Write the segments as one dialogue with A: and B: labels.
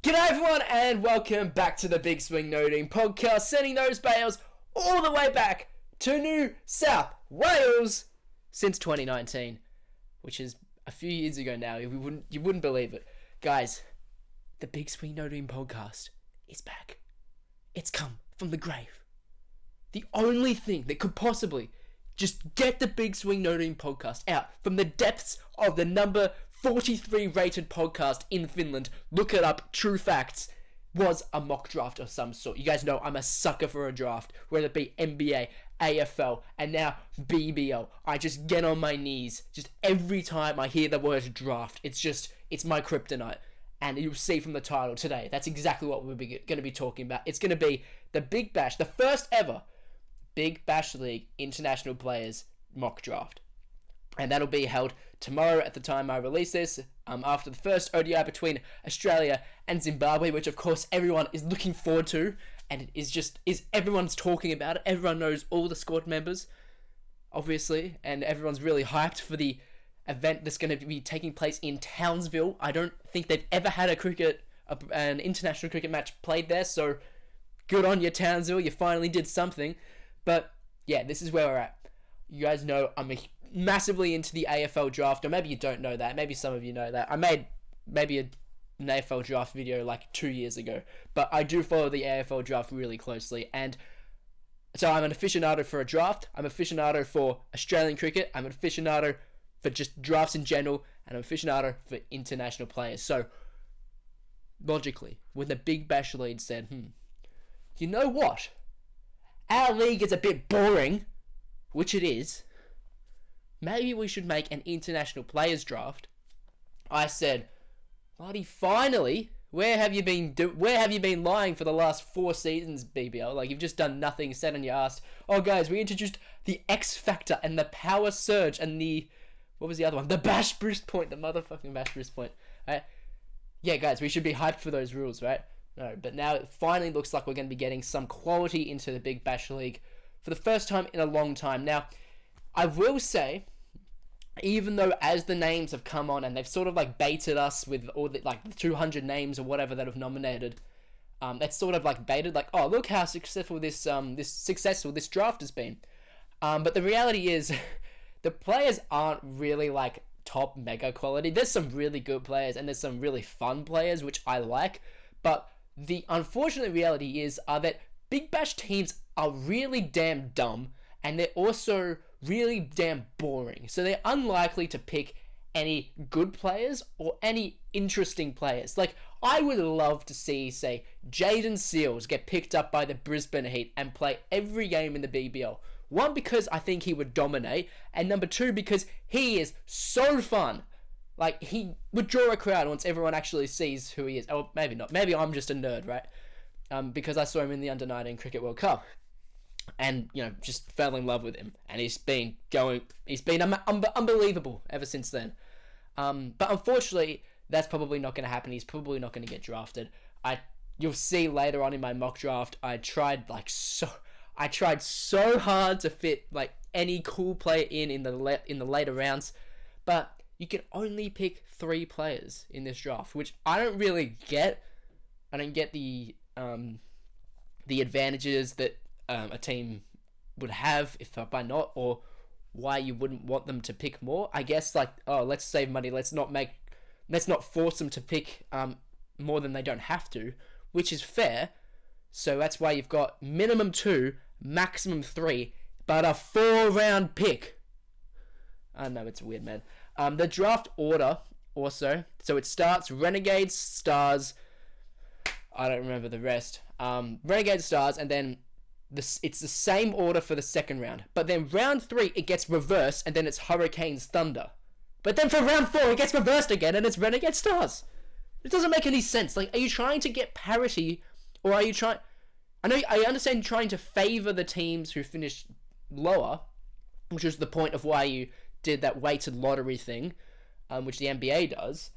A: G'day everyone and welcome back to the Big Swing Noting podcast, sending those bales all the way back to New South Wales since 2019, which is a few years ago now. You wouldn't believe it. Guys, the Big Swing Noting podcast is back. It's come from the grave. The only thing that could possibly just get the Big Swing Noting podcast out from the depths of the number 43 rated podcast in Finland, look it up, true facts, was a mock draft of some sort. You guys know I'm a sucker for a draft, whether it be NBA, AFL, and now BBL. I just get on my knees just every time I hear the word draft. It's my kryptonite. And you'll see from the title today, that's exactly what we're going to be talking about. It's going to be the Big Bash, the first ever Big Bash League International Players mock draft. And that'll be held tomorrow at the time I release this, after the first ODI between Australia and Zimbabwe, which of course everyone is looking forward to, and it is everyone's talking about it. Everyone knows all the squad members, obviously, and everyone's really hyped for the event that's going to be taking place in Townsville. I don't think they've ever had an international cricket match played there, so good on you, Townsville. You finally did something. But yeah, this is where we're at. You guys know I'm massively into the AFL draft, or maybe you don't know that. Maybe some of you know that. I made maybe an AFL draft video like 2 years ago, but I do follow the AFL draft really closely, and so I'm an aficionado for a draft. I'm an aficionado for Australian cricket. I'm an aficionado for just drafts in general, and I'm an aficionado for international players. So logically, when the Big Bash lead said, you know what? Our league is a bit boring, which it is. Maybe we should make an international players draft. I said, bloody finally, where have you been lying for the last 4 seasons, BBL? Like, you've just done nothing, sat on your ass. Oh, guys, we introduced the X Factor and the Power Surge and what was the other one? The Bash Boost Point, the motherfucking Bash Boost Point. Right? Yeah, guys, we should be hyped for those rules, right? No, but now it finally looks like we're going to be getting some quality into the Big Bash League for the first time in a long time. Now, I will say, even though as the names have come on and they've sort of like baited us with all the 200 names or whatever that have nominated, that's sort of like baited, like, oh, look how successful this draft has been. But the reality is, the players aren't really like top mega quality. There's some really good players and there's some really fun players which I like, but the unfortunate reality is that Big Bash teams are really damn dumb, and they're also really damn boring. So they're unlikely to pick any good players or any interesting players. Like, I would love to see, say, Jaden Seals get picked up by the Brisbane Heat and play every game in the BBL. One, because I think he would dominate, and number two, because he is so fun. Like, he would draw a crowd once everyone actually sees who he is. Oh, maybe not. Maybe I'm just a nerd, right? Because I saw him in the Under-19 Cricket World Cup. And, just fell in love with him. And he's been unbelievable ever since then. But unfortunately, that's probably not going to happen. He's probably not going to get drafted. You'll see later on in my mock draft, I tried so hard to fit like any cool player in the later rounds. But you can only pick 3 players in this draft, which I don't really get. I don't get the advantages that a team would have if by not, or why you wouldn't want them to pick more. I guess let's save money. Let's not force them to pick more than they don't have to, which is fair. So that's why you've got minimum 2, maximum 3, but a 4-round pick. I know, it's weird, man. The draft order also, so it starts Renegades, Stars, I don't remember the rest. Renegades, Stars, and then it's the same order for the second round. But then round 3, it gets reversed, and then it's Hurricanes, Thunder. But then for round 4, it gets reversed again, and it's Renegade, Stars. It doesn't make any sense. Like, are you trying to get parity, or are you trying... I understand trying to favour the teams who finished lower, which was the point of why you did that weighted lottery thing, which the NBA does.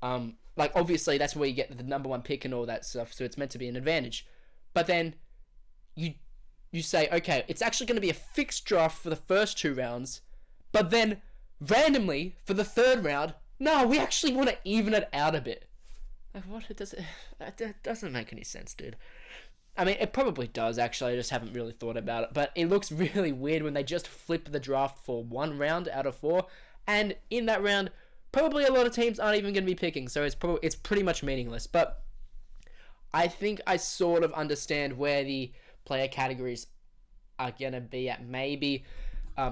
A: Obviously, that's where you get the number 1 pick and all that stuff, so it's meant to be an advantage. But then you say, okay, it's actually going to be a fixed draft for the first 2 rounds, but then randomly for the 3rd round, no, we actually want to even it out a bit. Like, what? That doesn't make any sense, dude. I mean, it probably does, actually. I just haven't really thought about it. But it looks really weird when they just flip the draft for 1 round out of 4. And in that round, probably a lot of teams aren't even going to be picking. So it's pretty much meaningless. But I think I sort of understand where the player categories are going to be at. Maybe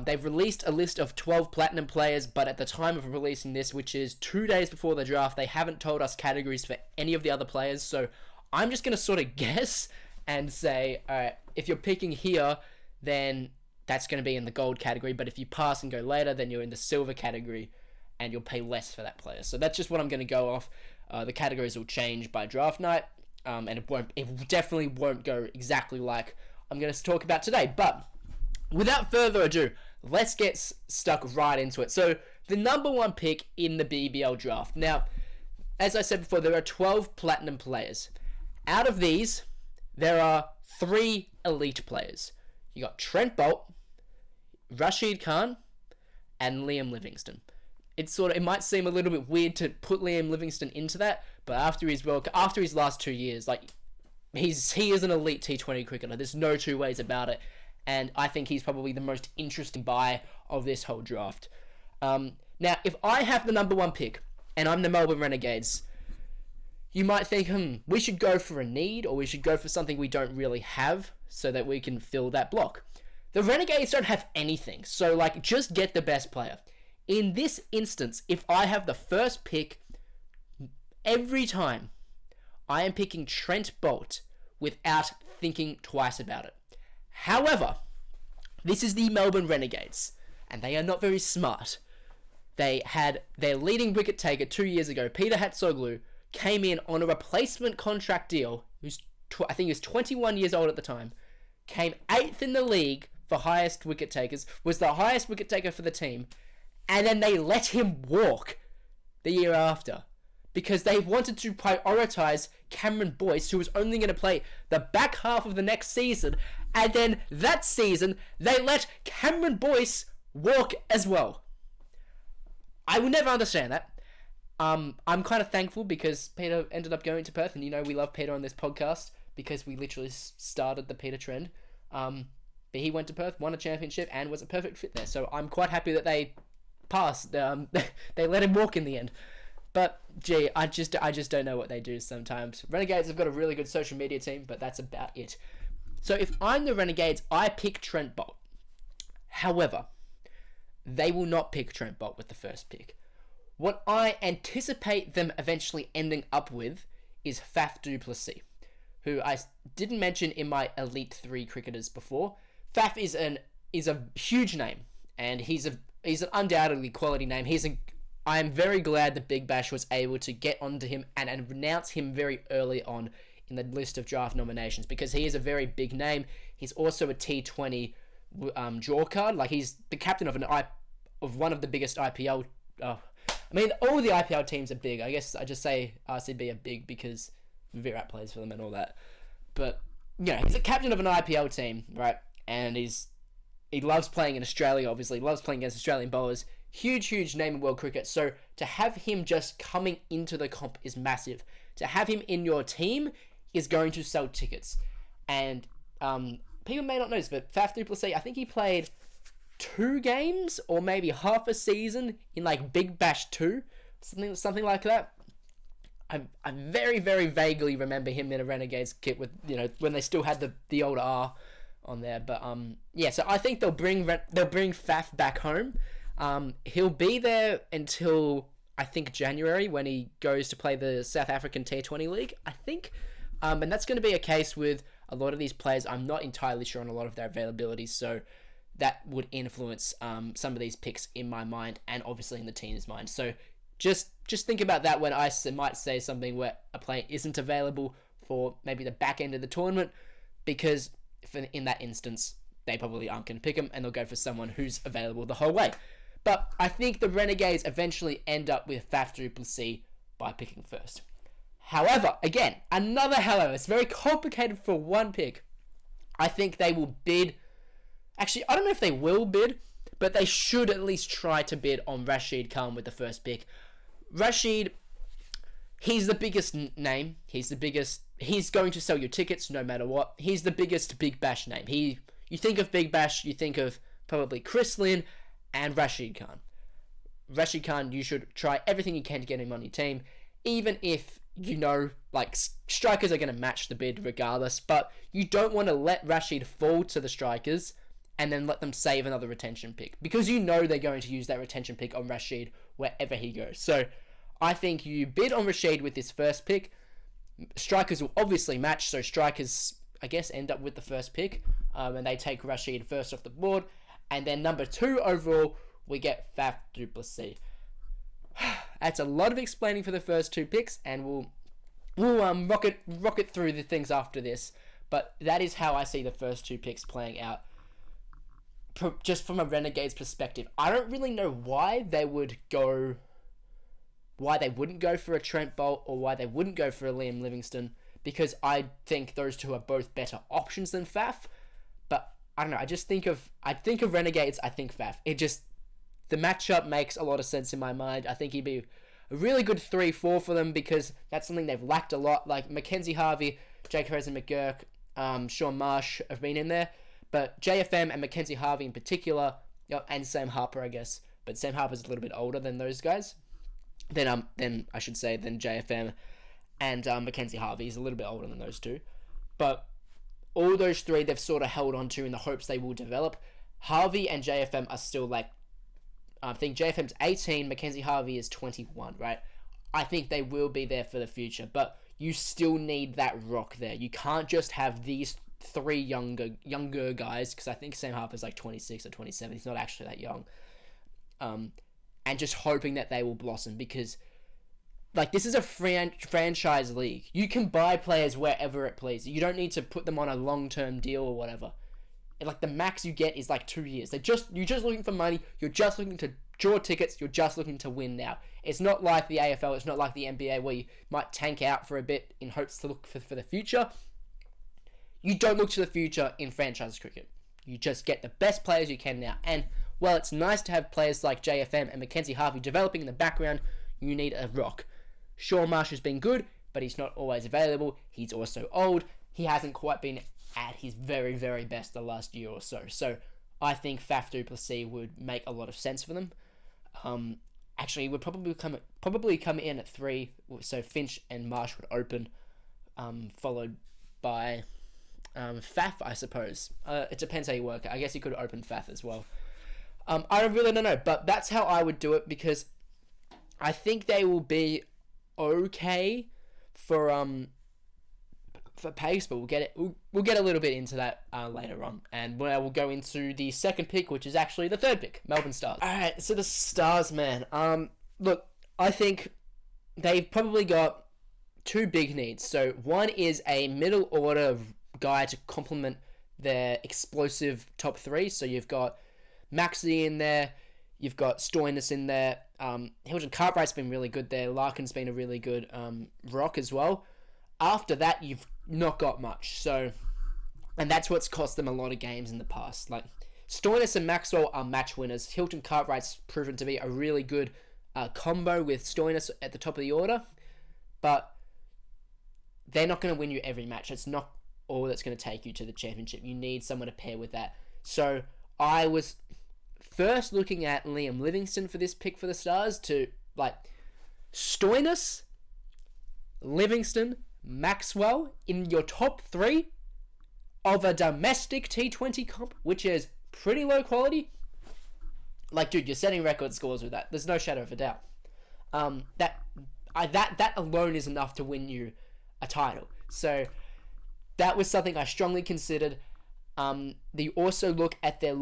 A: they've released a list of 12 platinum players. But at the time of releasing this, which is 2 days before the draft, they haven't told us categories for any of the other players. So I'm just going to sort of guess and say, alright, if you're picking here, then that's going to be in the gold category, but if you pass and go later, then you're in the silver category, and you'll pay less for that player. So that's just what I'm going to go off. The categories will change by draft night, and it definitely won't go exactly like I'm going to talk about today. But without further ado, let's get stuck right into it. So the number 1 pick in the BBL draft. Now, as I said before, there are 12 platinum players. Out of these, there are 3 elite players. You got Trent Boult, Rashid Khan, and Liam Livingston. It might seem a little bit weird to put Liam Livingston into that, but after his last 2 years, like he is an elite T20 cricketer. There's no two ways about it, and I think he's probably the most interesting buy of this whole draft. Now, if I have the number 1 pick and I'm the Melbourne Renegades, you might think, we should go for a need, or we should go for something we don't really have so that we can fill that block. The Renegades don't have anything, so just get the best player. In this instance, if I have the first pick, every time I am picking Trent Boult without thinking twice about it. However, this is the Melbourne Renegades, and they are not very smart. They had their leading wicket taker 2 years ago, Peter Hatsoglu, came in on a replacement contract deal, I think he was 21 years old at the time, came 8th in the league for highest wicket takers, was the highest wicket taker for the team, and then they let him walk the year after because they wanted to prioritise Cameron Boyce, who was only going to play the back half of the next season, and then that season they let Cameron Boyce walk as well. I will never understand that. I'm kind of thankful because Peter ended up going to Perth, and we love Peter on this podcast because we literally started the Peter trend. But he went to Perth, won a championship, and was a perfect fit there. So I'm quite happy that they passed. They let him walk in the end. But gee, I just don't know what they do sometimes. Renegades have got a really good social media team, but that's about it. So if I'm the Renegades, I pick Trent Boult. However, they will not pick Trent Boult with the first pick. What I anticipate them eventually ending up with is Faf du Plessis, who I didn't mention in my Elite 3 cricketers before. Faf is a huge name, and he's an undoubtedly quality name. I am very glad that Big Bash was able to get onto him and announce him very early on in the list of draft nominations, because he is a very big name. He's also a T20 draw card. He's the captain of one of the biggest IPL. All the IPL teams are big. I guess I just say RCB are big because Virat plays for them and all that. But he's a captain of an IPL team, right? And he loves playing in Australia. Obviously, loves playing against Australian bowlers. Huge name in world cricket. So to have him just coming into the comp is massive. To have him in your team is going to sell tickets. And people may not notice, but Faf du Plessis, I think he played 2 games or maybe half a season in Big Bash 2, something like that. I very vaguely remember him in a Renegades kit with when they still had the old R on there. But so I think they'll bring Faf back home. He'll be there until I think January when he goes to play the South African T20 League, I think. And that's going to be a case with a lot of these players. I'm not entirely sure on a lot of their availability, so that would influence some of these picks in my mind and obviously in the team's mind. So just think about that when I might say something where a player isn't available for maybe the back end of the tournament, because in that instance, they probably aren't going to pick him and they'll go for someone who's available the whole way. But I think the Renegades eventually end up with Faf du Plessis by picking first. However, again, it's very complicated for one pick. I think they will bid. Actually, I don't know if they will bid, but they should at least try to bid on Rashid Khan with the first pick. Rashid, he's the biggest name. He's going to sell your tickets no matter what. He's the biggest Big Bash name. You think of Big Bash, you think of probably Chris Lynn and Rashid Khan. Rashid Khan, you should try everything you can to get him on your team, even if strikers are going to match the bid regardless, but you don't want to let Rashid fall to the strikers and then let them save another retention pick, because you know they're going to use that retention pick on Rashid wherever he goes. So I think you bid on Rashid with this first pick. Strikers will obviously match, so strikers, I guess, end up with the first pick, and they take Rashid first off the board. And then number 2 overall, we get Faf du Plessis. That's a lot of explaining for the first 2 picks, and we'll rocket through the things after this. But that is how I see the first 2 picks playing out. Just from a Renegades perspective, I don't really know why they wouldn't go for a Trent Bolt or why they wouldn't go for a Liam Livingston, because I think those 2 are both better options than Faf. But I don't know. I think of Renegades. I think Faf. The matchup makes a lot of sense in my mind. I think he'd be a really good 3-4 for them, because that's something they've lacked a lot. Like Mackenzie Harvey, Jake Harrison McGurk, Sean Marsh have been in there. But JFM and Mackenzie Harvey in particular, and Sam Harper, I guess. But Sam Harper's a little bit older than those guys. Then JFM and Mackenzie Harvey is a little bit older than those 2. But all those 3 they've sort of held on to in the hopes they will develop. Harvey and JFM are still I think JFM's 18, Mackenzie Harvey is 21, right? I think they will be there for the future, but you still need that rock there. You can't just have these 3 younger guys, because I think Sam Harper's 26 or 27. He's not actually that young. And just hoping that they will blossom, because this is a franchise league. You can buy players wherever it pleases. You don't need to put them on a long-term deal or whatever. The max you get is 2 years. You're just looking for money. You're just looking to draw tickets. You're just looking to win now. It's not like the AFL. It's not like the NBA, where you might tank out for a bit in hopes to look for the future. You don't look to the future in franchise cricket. You just get the best players you can now. And while it's nice to have players like JFM and Mackenzie Harvey developing in the background, you need a rock. Sean Marsh has been good, but he's not always available. He's also old. He hasn't quite been at his very, very best the last year or so. So I think Faf du Plessis would make a lot of sense for them. Actually, would probably come in at 3. So Finch and Marsh would open, followed by Faf, I suppose. It depends how you work it. I guess you could open Faf as well. I really don't know, but that's how I would do it, because I think they will be okay for pace, but we'll get a little bit into that later on, and we'll go into the second pick, which is actually the third pick, Melbourne Stars. All right, so the Stars, man. Look, I think they've probably got 2 big needs. So one is a middle order guy to complement their explosive top 3. So you've got Maxey in there, you've got Stoinis in there. Hilton Cartwright's been really good there. Larkin's been a really good rock as well. After that, you've not got much. So, and that's what's cost them a lot of games in the past. Stoinis and Maxwell are match winners. Hilton Cartwright's proven to be a really good combo with Stoinis at the top of the order, but they're not going to win you every match. It's not all that's going to take you to the championship. You need someone to pair with that. So I was first looking at Liam Livingston for this pick for the Stars, to Stoinis, Livingston, Maxwell in your top 3 of a domestic T20 comp, which is pretty low quality. Dude, you're setting record scores with that. There's no shadow of a doubt. That alone is enough to win you a title. So that was something I strongly considered. They also look at their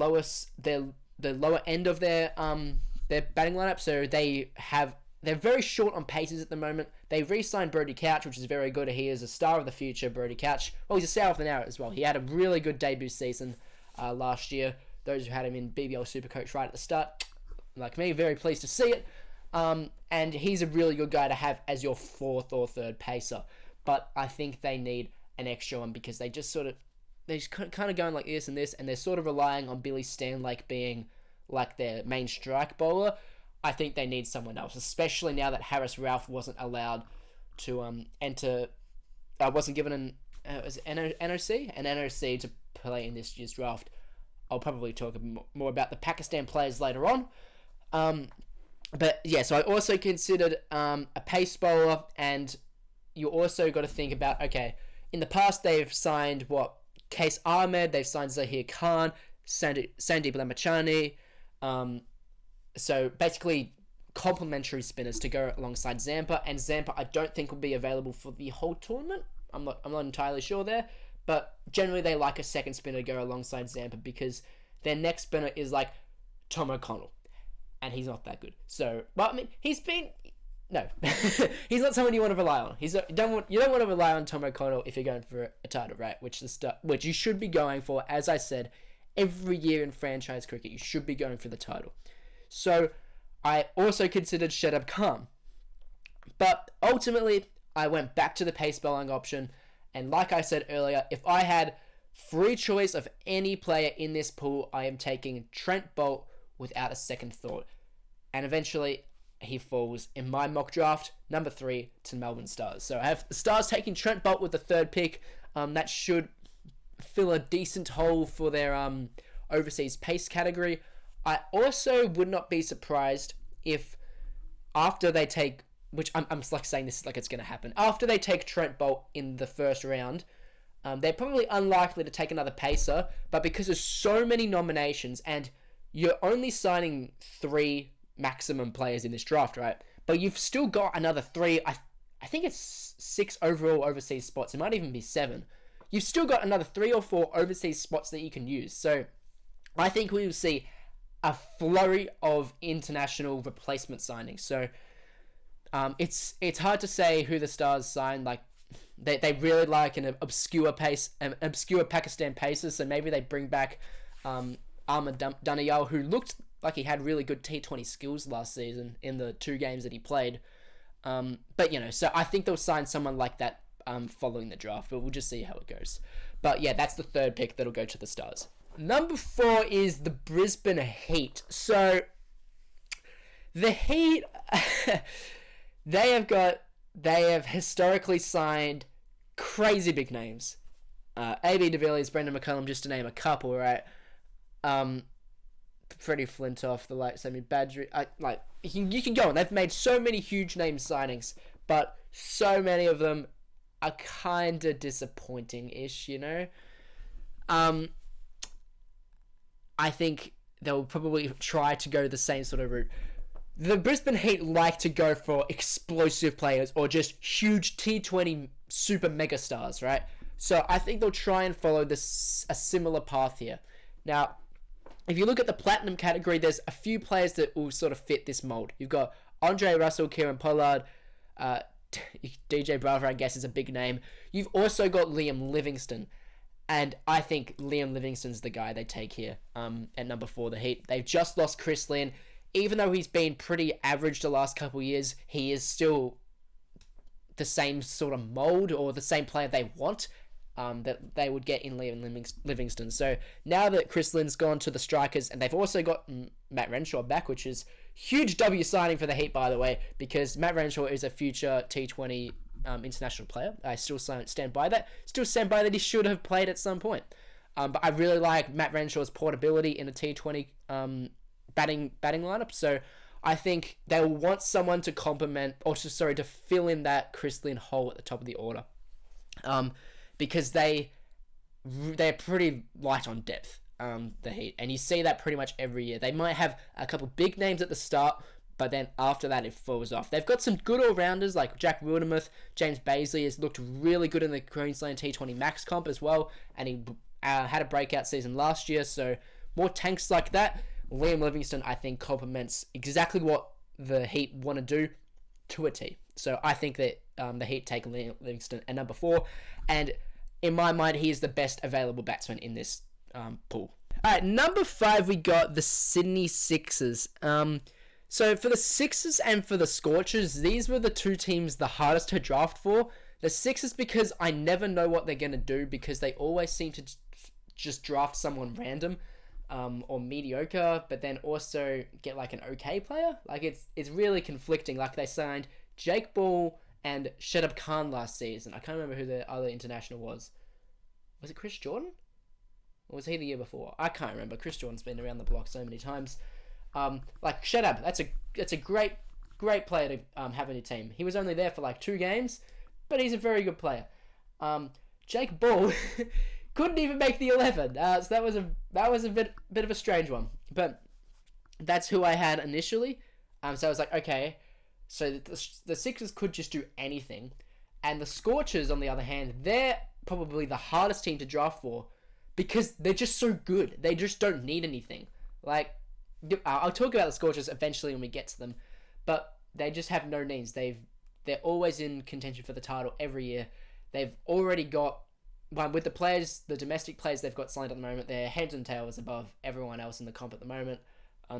A: the lower end of their batting lineup. So they're very short on paces at the moment. They re-signed Brodie Couch, which is very good. He is a star of the future, Brodie Couch. Well, he's a star of the now as well. He had a really good debut season last year. Those who had him in BBL Supercoach right at the start, like me, very pleased to see it. And he's a really good guy to have as your 4th or 3rd pacer. But I think they need an extra one, because they're just kind of going like this, and they're sort of relying on Billy Stanlake being their main strike bowler. I think they need someone else, especially now that Harris Ralph wasn't allowed enter. I wasn't given an NOC to play in this year's draft. I'll probably talk more about the Pakistan players later on. But yeah, so I also considered a pace bowler, and you also got to think about, okay, in the past they've signed Case Ahmed, they've signed Zahir Khan, Sandeep Lamachani, so basically complementary spinners to go alongside Zampa, and Zampa I don't think will be available for the whole tournament. I'm not entirely sure there, but generally they like a second spinner to go alongside Zampa because their next spinner is like Tom O'Connell, and he's not that good. So, well, I mean, he's not someone you want to rely on. You don't want to rely on Tom O'Connell if you're going for a title, right? Which you should be going for. As I said, every year in franchise cricket, you should be going for the title. So, I also considered Shadab Khan, but ultimately, I went back to the pace bowling option, and like I said earlier, if I had free choice of any player in this pool, I am taking Trent Boult without a second thought. And eventually, he falls in my mock draft, number 3, to Melbourne Stars. So I have the Stars taking Trent Boult with the 3rd pick. That should fill a decent hole for their overseas pace category. I also would not be surprised if after they take, which I'm like saying this like it's going to happen, after they take Trent Boult in the first round, they're probably unlikely to take another pacer, but because there's so many nominations and you're only signing 3 maximum players in this draft, right? But you've still got another 3, I think it's 6 overall overseas spots. It might even be 7. You've still got another 3 or 4 overseas spots that you can use. So I think we will see a flurry of international replacement signings. So it's hard to say who the Stars sign. Like they really like an obscure Pakistan pacer. So maybe they bring back Ahmed Daniyal, who looked like he had really good T20 skills last season in the 2 games that he played. But, so I think they'll sign someone like that following the draft, but we'll just see how it goes. But, yeah, that's the 3rd pick that'll go to the Stars. Number 4 is the Brisbane Heat. So, the Heat, they have historically signed crazy big names. A.B. de Villiers, Brendan McCullum, just to name a couple, right? Freddie Flintoff, the late Sammy Badgery, you can go on. They've made so many huge name signings, but so many of them are kind of disappointing-ish, I think they'll probably try to go the same sort of route. The Brisbane Heat like to go for explosive players or just huge T20 super mega stars, right? So I think they'll try and follow a similar path here. Now, if you look at the platinum category, there's a few players that will sort of fit this mold. You've got Andre Russell, Kieran Pollard, DJ Bravo, I guess, is a big name. You've also got Liam Livingston. And I think Liam Livingston's the guy they take here at number 4, the Heat. They've just lost Chris Lynn. Even though he's been pretty average the last couple of years, he is still the same sort of mold or the same player they want that they would get in Liam Livingston. So now that Chris Lynn's gone to the Strikers, and they've also got Matt Renshaw back, which is huge W signing for the Heat, by the way, because Matt Renshaw is a future T20 international player. I still stand by that. Still stand by that he should have played at some point. But I really like Matt Renshaw's portability in a T20 batting lineup. So I think they'll want someone to to fill in that Chris Lynn hole at the top of the order. Because they're pretty light on depth, the Heat. And you see that pretty much every year. They might have a couple big names at the start, but then after that it falls off. They've got some good all-rounders like Jack Wildermuth. James Bazley has looked really good in the Queensland T20 Max Comp as well, and he had a breakout season last year, so more tanks like that. Liam Livingston, I think, complements exactly what the Heat want to do to a T. So I think that the Heat take Liam Livingston at number 4, and in my mind, he is the best available batsman in this pool. Alright, number 5, we got the Sydney Sixers. So for the Sixers and for the Scorchers, these were the 2 teams the hardest to draft for. The Sixers because I never know what they're going to do, because they always seem to just draft someone random or mediocre, but then also get like an okay player. Like it's really conflicting. Like they signed Jake Ball and Shedab Khan last season. I can't remember who the other international was. Was it Chris Jordan? Or was he the year before? I can't remember. Chris Jordan's been around the block so many times. Like Shedab, that's a great player to have in your team. He was only there for like 2 games, but he's a very good player. Jake Ball couldn't even make the 11. So that was a bit of a strange one. But that's who I had initially. So I was like, okay, so the Sixers could just do anything. And the Scorchers, on the other hand, they're probably the hardest team to draft for because they're just so good. They just don't need anything. Like, I'll talk about the Scorchers eventually when we get to them, but they just have no needs. They're always in contention for the title every year. They've already got, with the players, the domestic players they've got signed at the moment, they're heads and tails above everyone else in the comp at the moment.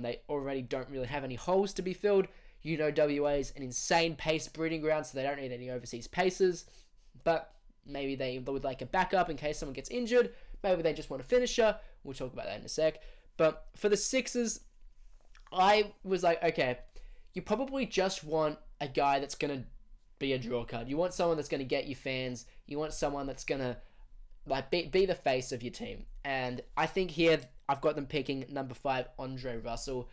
A: They already don't really have any holes to be filled. WA is an insane pace breeding ground, so they don't need any overseas paces. But maybe they would like a backup in case someone gets injured. Maybe they just want a finisher. We'll talk about that in a sec. But for the Sixers, I was like, okay, you probably just want a guy that's going to be a draw card. You want someone that's going to get you fans. You want someone that's going to like be the face of your team. And I think here I've got them picking number 5, Andre Russell.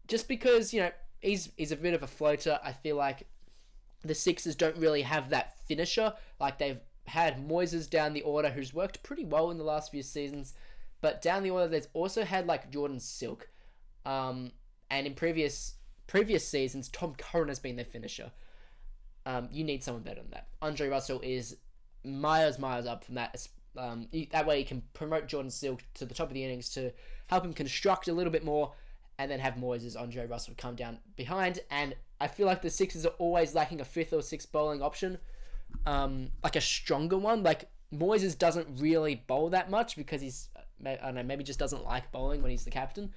A: Just because, he's a bit of a floater. I feel like the Sixers don't really have that finisher. Like, they've had Moises down the order, who's worked pretty well in the last few seasons. But down the order, they've also had, like, Jordan Silk. And in previous seasons, Tom Curran has been their finisher. You need someone better than that. Andre Russell is miles up from that. That way you can promote Jordan Silk to the top of the innings to help him construct a little bit more, and then have Moises, Andre Russell come down behind. And I feel like the Sixers are always lacking a 5th or 6th bowling option, like a stronger one. Like, Moises doesn't really bowl that much because he's, I don't know, maybe just doesn't like bowling when he's the captain.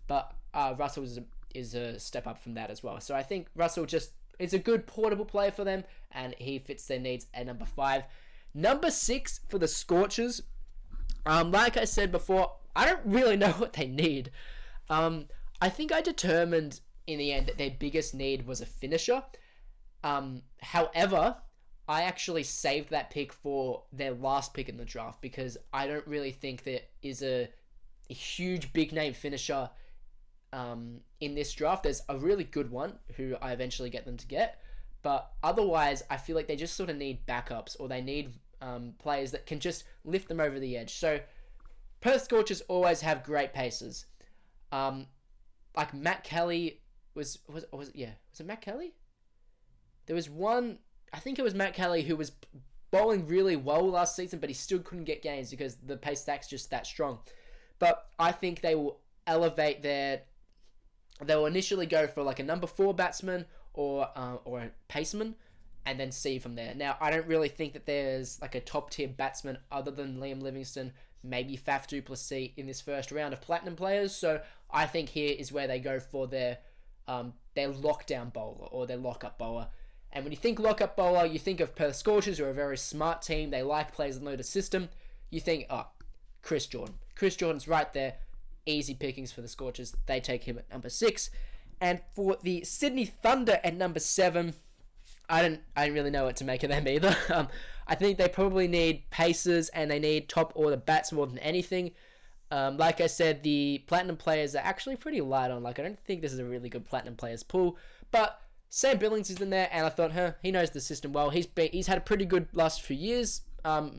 A: But Russell is a step up from that as well. So I think Russell just is a good portable player for them, and he fits their needs at number 5. Number 6 for the Scorchers. Like I said before, I don't really know what they need. I think I determined in the end that their biggest need was a finisher. However, I actually saved that pick for their last pick in the draft because I don't really think there is a huge big name finisher in this draft. There's a really good one who I eventually get them to get, but otherwise I feel like they just sort of need backups, or they need players that can just lift them over the edge. So Perth Scorchers always have great paces. Like Matt Kelly was it Matt Kelly? There was one, I think it was Matt Kelly, who was bowling really well last season, but he still couldn't get gains because the pace stack's just that strong. But I think they will elevate they will initially go for like a number 4 batsman or a paceman, and then see from there. Now, I don't really think that there's like a top tier batsman other than Liam Livingston, maybe Faf du Plessis in this first round of platinum players. So I think here is where they go for their lockdown bowler or their lockup bowler. And when you think lockup bowler, you think of Perth Scorchers, who are a very smart team. They like players in the loaded system. You think, Chris Jordan. Chris Jordan's right there. Easy pickings for the Scorchers. They take him at number 6. And for the Sydney Thunder at number 7, I don't really know what to make of them either. I think they probably need paces, and they need top order bats more than anything. Like I said, the platinum players are actually pretty light on. Like, I don't think this is a really good platinum players pool. But Sam Billings is in there, and I thought, he knows the system well. He's had a pretty good last few years of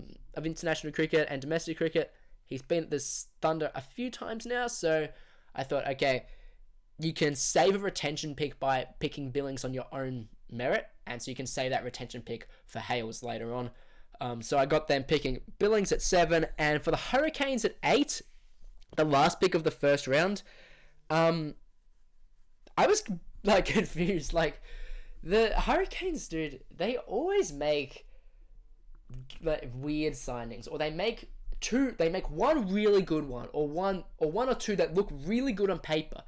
A: international cricket and domestic cricket. He's been at this Thunder a few times now, so I thought, okay, you can save a retention pick by picking Billings on your own merit, and so you can save that retention pick for Hales later on. So I got them picking Billings at 7, and for the Hurricanes at 8, the last pick of the first round, I was like confused. Like, the Hurricanes, dude, they always make like weird signings, or they make one really good one, or one or two that look really good on paper,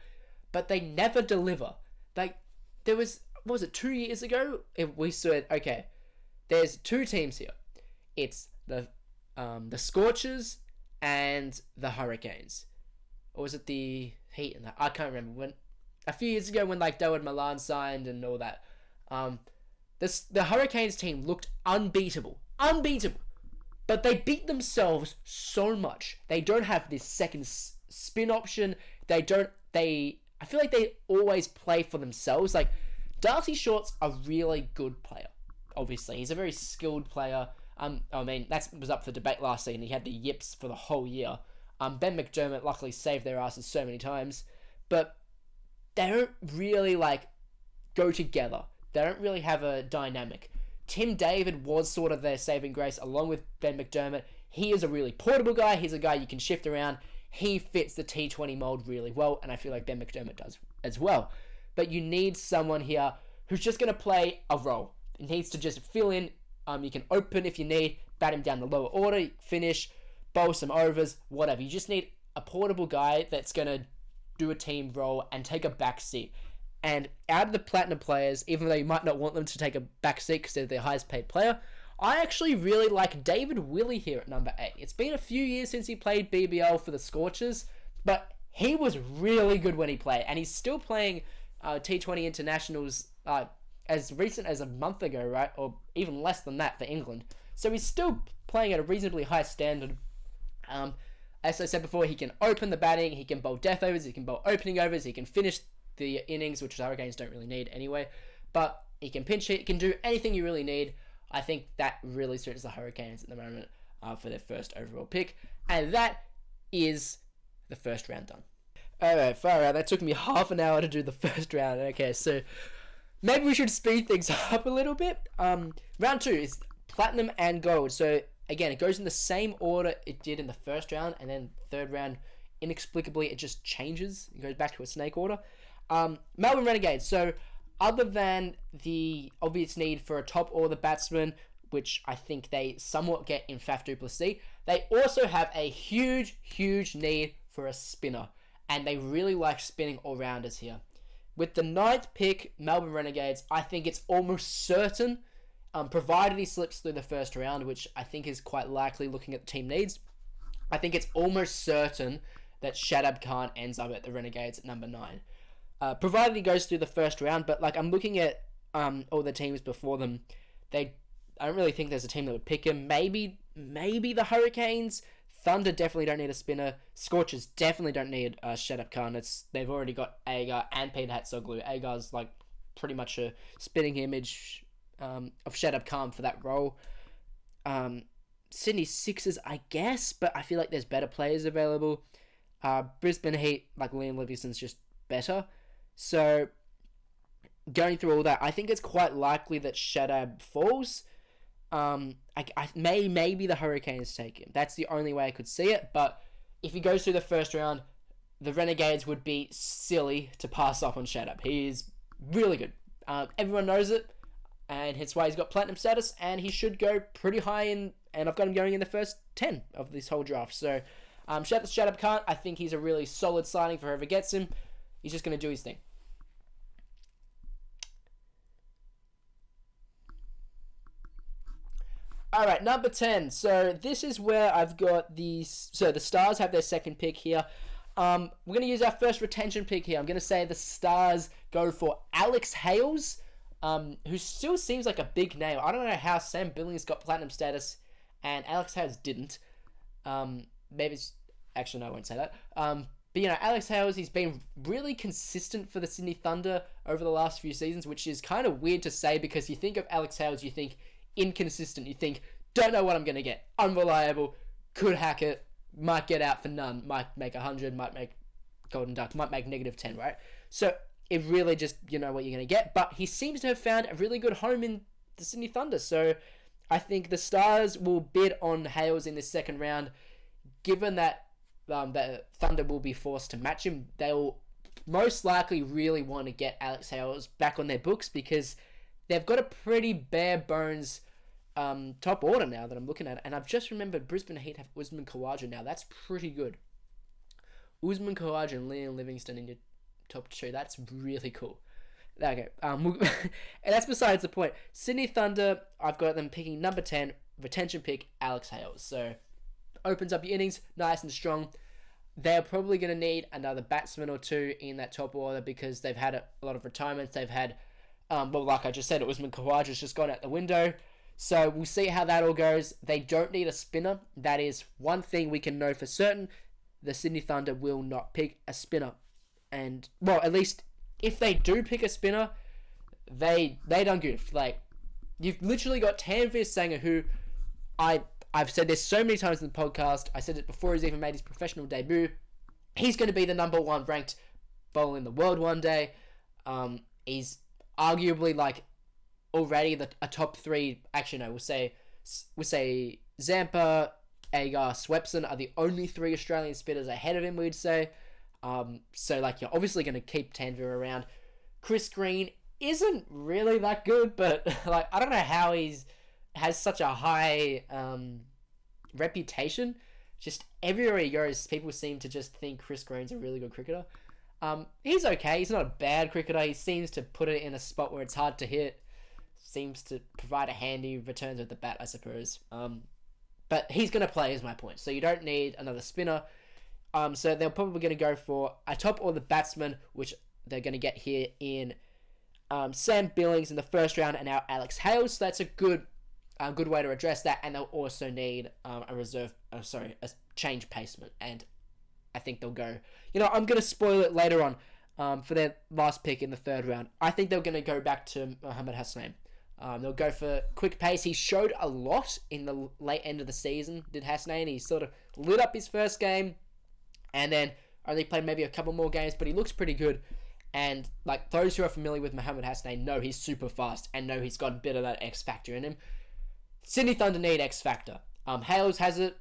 A: but they never deliver. Like, there was, what was it, 2 years ago? We said, okay, there's 2 teams here. It's the Scorchers and the Hurricanes. Or was it the Heat? And I can't remember. A few years ago when, like, Dawid Malan signed and all that. The Hurricanes team looked unbeatable. Unbeatable. But they beat themselves so much. They don't have this second spin option. I feel like they always play for themselves. Like, Darcy Short's a really good player. Obviously, he's a very skilled player. I mean, that was up for debate last season. He had the yips for the whole year. Ben McDermott luckily saved their asses so many times. But they don't really, go together. They don't really have a dynamic. Tim David was sort of their saving grace along with Ben McDermott. He is a really portable guy. He's a guy you can shift around. He fits the T20 mold really well, and I feel like Ben McDermott does as well. But you need someone here who's just going to play a role. He needs to just fill in. You can open if you need, bat him down the lower order, finish, bowl some overs, whatever. You just need a portable guy that's going to do a team role and take a back seat. And out of the Platinum players, even though you might not want them to take a back seat because they're their highest paid player, I actually really like David Willey here at number 8. It's been a few years since he played BBL for the Scorchers, but he was really good when he played, and he's still playing T20 internationals as recent as a month ago, right? Or even less than that for England. So he's still playing at a reasonably high standard. As I said before, he can open the batting, he can bowl death overs, he can bowl opening overs, he can finish the innings, which the Hurricanes don't really need anyway. But he can pinch hit, he can do anything you really need. I think that really suits the Hurricanes at the moment for their first overall pick. And that is the first round done. Alright, far out. That took me half an hour to do the first round. Okay, so maybe we should speed things up a little bit. Round 2 is Platinum and Gold. So again, it goes in the same order it did in the first round, and then third round, inexplicably, it just changes. It goes back to a snake order. Melbourne Renegades. So other than the obvious need for a top order batsman, which I think they somewhat get in Faf du Plessis, they also have a huge, huge need for a spinner. And they really like spinning all-rounders here. With the 9th pick, Melbourne Renegades, I think it's almost certain, provided he slips through the first round, which I think is quite likely looking at the team needs, I think it's almost certain that Shadab Khan ends up at the Renegades at number 9. Provided he goes through the first round, but I'm looking at all the teams before them. I don't really think there's a team that would pick him. Maybe the Hurricanes. Thunder definitely don't need a spinner. Scorchers definitely don't need Shadab Khan. They've already got Agar and Peter Hatzoglu. Agar's pretty much a spitting image of Shadab Khan for that role. Sydney Sixers, I guess, but I feel like there's better players available. Brisbane Heat, Liam Livingston's just better. So, going through all that, I think it's quite likely that Shadab falls. Maybe the Hurricanes take him. That's the only way I could see it. But if he goes through the first round, the Renegades would be silly to pass up on Shadab. He is really good. Everyone knows it, and it's why he's got platinum status, and he should go pretty high in, and I've got him going in the first 10 of this whole draft. So, Shadab Khan, I think he's a really solid signing for whoever gets him. He's just going to do his thing. Alright, number 10. So this is where I've got these. So the Stars have their second pick here. We're going to use our first retention pick here. I'm going to say the Stars go for Alex Hales, who still seems like a big name. I don't know how Sam Billings got platinum status and Alex Hales didn't. Maybe it's... Actually, no, I won't say that. But, Alex Hales, he's been really consistent for the Sydney Thunder over the last few seasons, which is kind of weird to say because you think of Alex Hales, you think inconsistent, you think, don't know what I'm going to get, unreliable, could hack it, might get out for none, might make 100, might make golden duck, might make -10, right? So it really just, what you're going to get, but he seems to have found a really good home in the Sydney Thunder, so I think the Stars will bid on Hales in this second round. Given that the Thunder will be forced to match him, they'll most likely really want to get Alex Hales back on their books because they've got a pretty bare bones top order now that I'm looking at. And I've just remembered Brisbane Heat have Usman Khawaja now. That's pretty good. Usman Khawaja and Liam Livingston in your top 2. That's really cool. Okay, and that's besides the point. Sydney Thunder, I've got them picking number 10, retention pick, Alex Hales. So, opens up your innings nice and strong. They're probably going to need another batsman or two in that top order because they've had a lot of retirements. They've had Well, like I just said, Usman Khawaja's just gone out the window. So we'll see how that all goes. They don't need a spinner. That is one thing we can know for certain. The Sydney Thunder will not pick a spinner. And, well, at least if they do pick a spinner, they don't goof. Like, you've literally got Tanvir Sanger, who I've said this so many times in the podcast. I said it before he's even made his professional debut. He's going to be the number 1 ranked bowler in the world one day. He's arguably, like, already a top 3. Actually, no, we'll say Zampa, Agar, Swepson are the only 3 Australian spinners ahead of him, we'd say. So, like, you're obviously going to keep Tanvir around. Chris Green isn't really that good, but, like, I don't know how has such a high reputation. Just everywhere he goes, people seem to just think Chris Green's a really good cricketer. He's okay. He's not a bad cricketer. He seems to put it in a spot where it's hard to hit. Seems to provide a handy returns with the bat, I suppose. But he's going to play, is my point. So you don't need another spinner. So they're probably going to go for a top order batsman, which they're going to get here in Sam Billings in the first round, and now Alex Hales. So that's a good way to address that. And they'll also need a change paceman. And I think they'll go, I'm going to spoil it later on for their last pick in the third round. I think they're going to go back to Mohammad Hasnain. They'll go for quick pace. He showed a lot in the late end of the season, did Hasnain. He sort of lit up his first game and then only played maybe a couple more games, but he looks pretty good. And like those who are familiar with Mohammad Hasnain know he's super fast and know he's got a bit of that X factor in him. Sydney Thunder need X factor. Hales has it,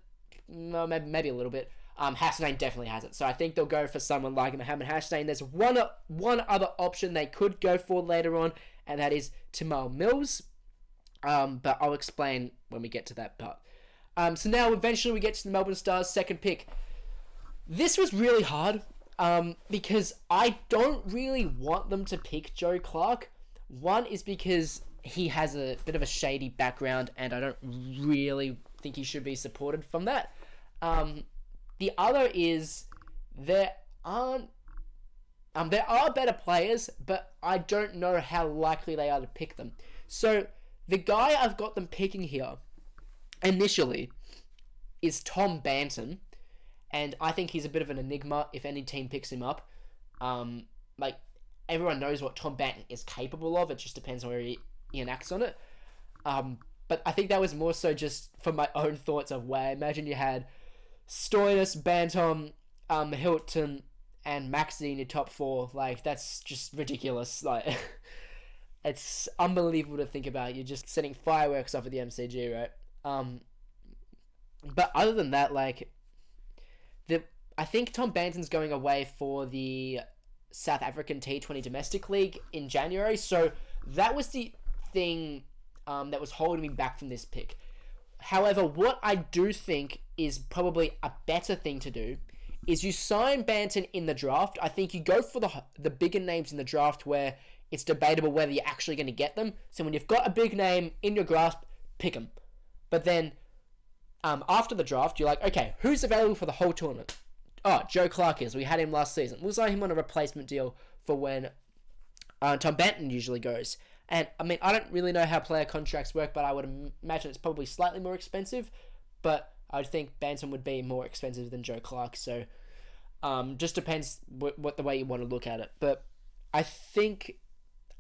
A: no, maybe a little bit. Hasnain definitely has it. So I think they'll go for someone like Mohammad Hasnain. There's one other option they could go for later on, and that is Tymal Mills. But I'll explain when we get to that part. So now eventually we get to the Melbourne Stars' second pick. This was really hard because I don't really want them to pick Joe Clark. One is because he has a bit of a shady background and I don't really think he should be supported from that. The other is there are better players, but I don't know how likely they are to pick them. So the guy I've got them picking here initially is Tom Banton, and I think he's a bit of an enigma if any team picks him up. Like everyone knows what Tom Banton is capable of. It just depends on where he enacts on it. But I think that was more so just for my own thoughts of where I imagine you had Stoinis, Banton, Hilton, and Maxey in your top 4. Like, that's just ridiculous. Like, it's unbelievable to think about. You're just setting fireworks off at the MCG, right? But other than that, like, I think Tom Banton's going away for the South African T20 Domestic League in January. So that was the thing that was holding me back from this pick. However, what I do think is probably a better thing to do is you sign Banton in the draft. I think you go for the bigger names in the draft where it's debatable whether you're actually going to get them. So when you've got a big name in your grasp, pick them. But then after the draft, you're like, okay, who's available for the whole tournament? Oh, Joe Clark is. We had him last season. We'll sign him on a replacement deal for when Tom Banton usually goes. And, I mean, I don't really know how player contracts work, but I would imagine it's probably slightly more expensive. But I would think Banson would be more expensive than Joe Clark. So, just depends what the way you want to look at it. But I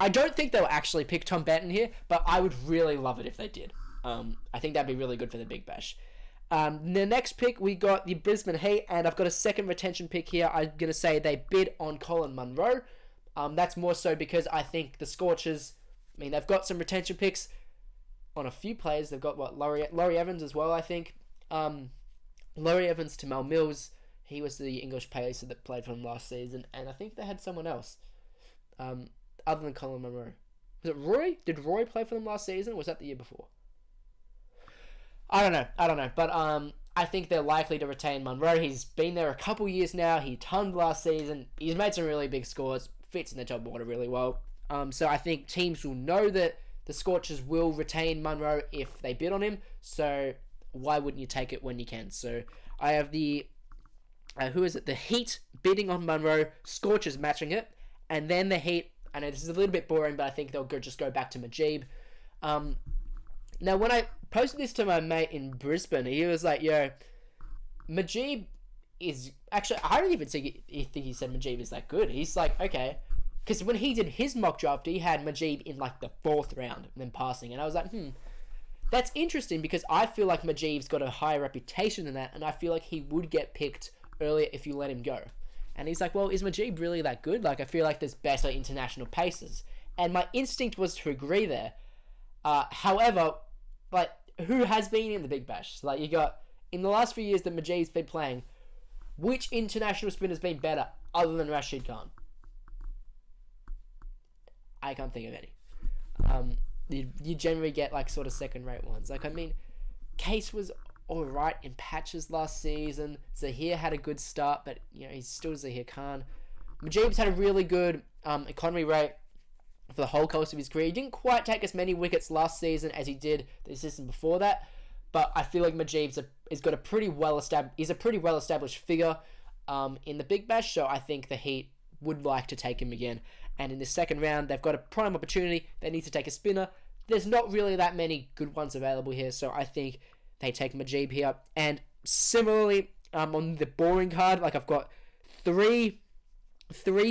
A: don't think they'll actually pick Tom Banton here, but I would really love it if they did. I think that'd be really good for the Big Bash. The next pick, we got the Brisbane Heat, and I've got a second retention pick here. I'm going to say they bid on Colin Munro. That's more so because I think the Scorchers, I mean, they've got some retention picks on a few players. They've got, Laurie Evans as well, I think. Laurie Evans, Tymal Mills. He was the English player that played for them last season. And I think they had someone else other than Colin Munro. Was it Roy? Did Roy play for them last season, or was that the year before? I don't know. But I think they're likely to retain Munro. He's been there a couple years now. He tonned last season. He's made some really big scores. Fits in the top order really well. So I think teams will know that the Scorchers will retain Munro if they bid on him. So why wouldn't you take it when you can? So I have the the Heat bidding on Munro, Scorchers matching it, and then the Heat I know this is a little bit boring, but I think they'll just go back to Mujeeb. Now, when I posted this to my mate in Brisbane, he was like, yo, Mujeeb is... Actually, I don't even think he said Mujeeb is that good. He's like, okay. Because when he did his mock draft, he had Mujeeb in like the 4th round and then passing. And I was like, that's interesting because I feel like Mujeeb's got a higher reputation than that. And I feel like he would get picked earlier if you let him go. And he's like, well, is Mujeeb really that good? Like, I feel like there's better international paces. And my instinct was to agree there. However, like, who has been in the Big Bash? Like, you got, in the last few years that Mujeeb's been playing, which international spinner has been better other than Rashid Khan? I can't think of any. You generally get, like, sort of second-rate ones. Like, I mean, Case was alright in patches last season. Zahir had a good start, but, you know, he's still Zahir Khan. Mujeeb's had a really good economy rate for the whole course of his career. He didn't quite take as many wickets last season as he did the season before that, but I feel like Mujeeb's is a pretty well established figure in the Big Bash, so I think the Heat would like to take him again. And in the second round, they've got a prime opportunity. They need to take a spinner. There's not really that many good ones available here, so I think they take Mujeeb here. And similarly, on the boring card, like I've got three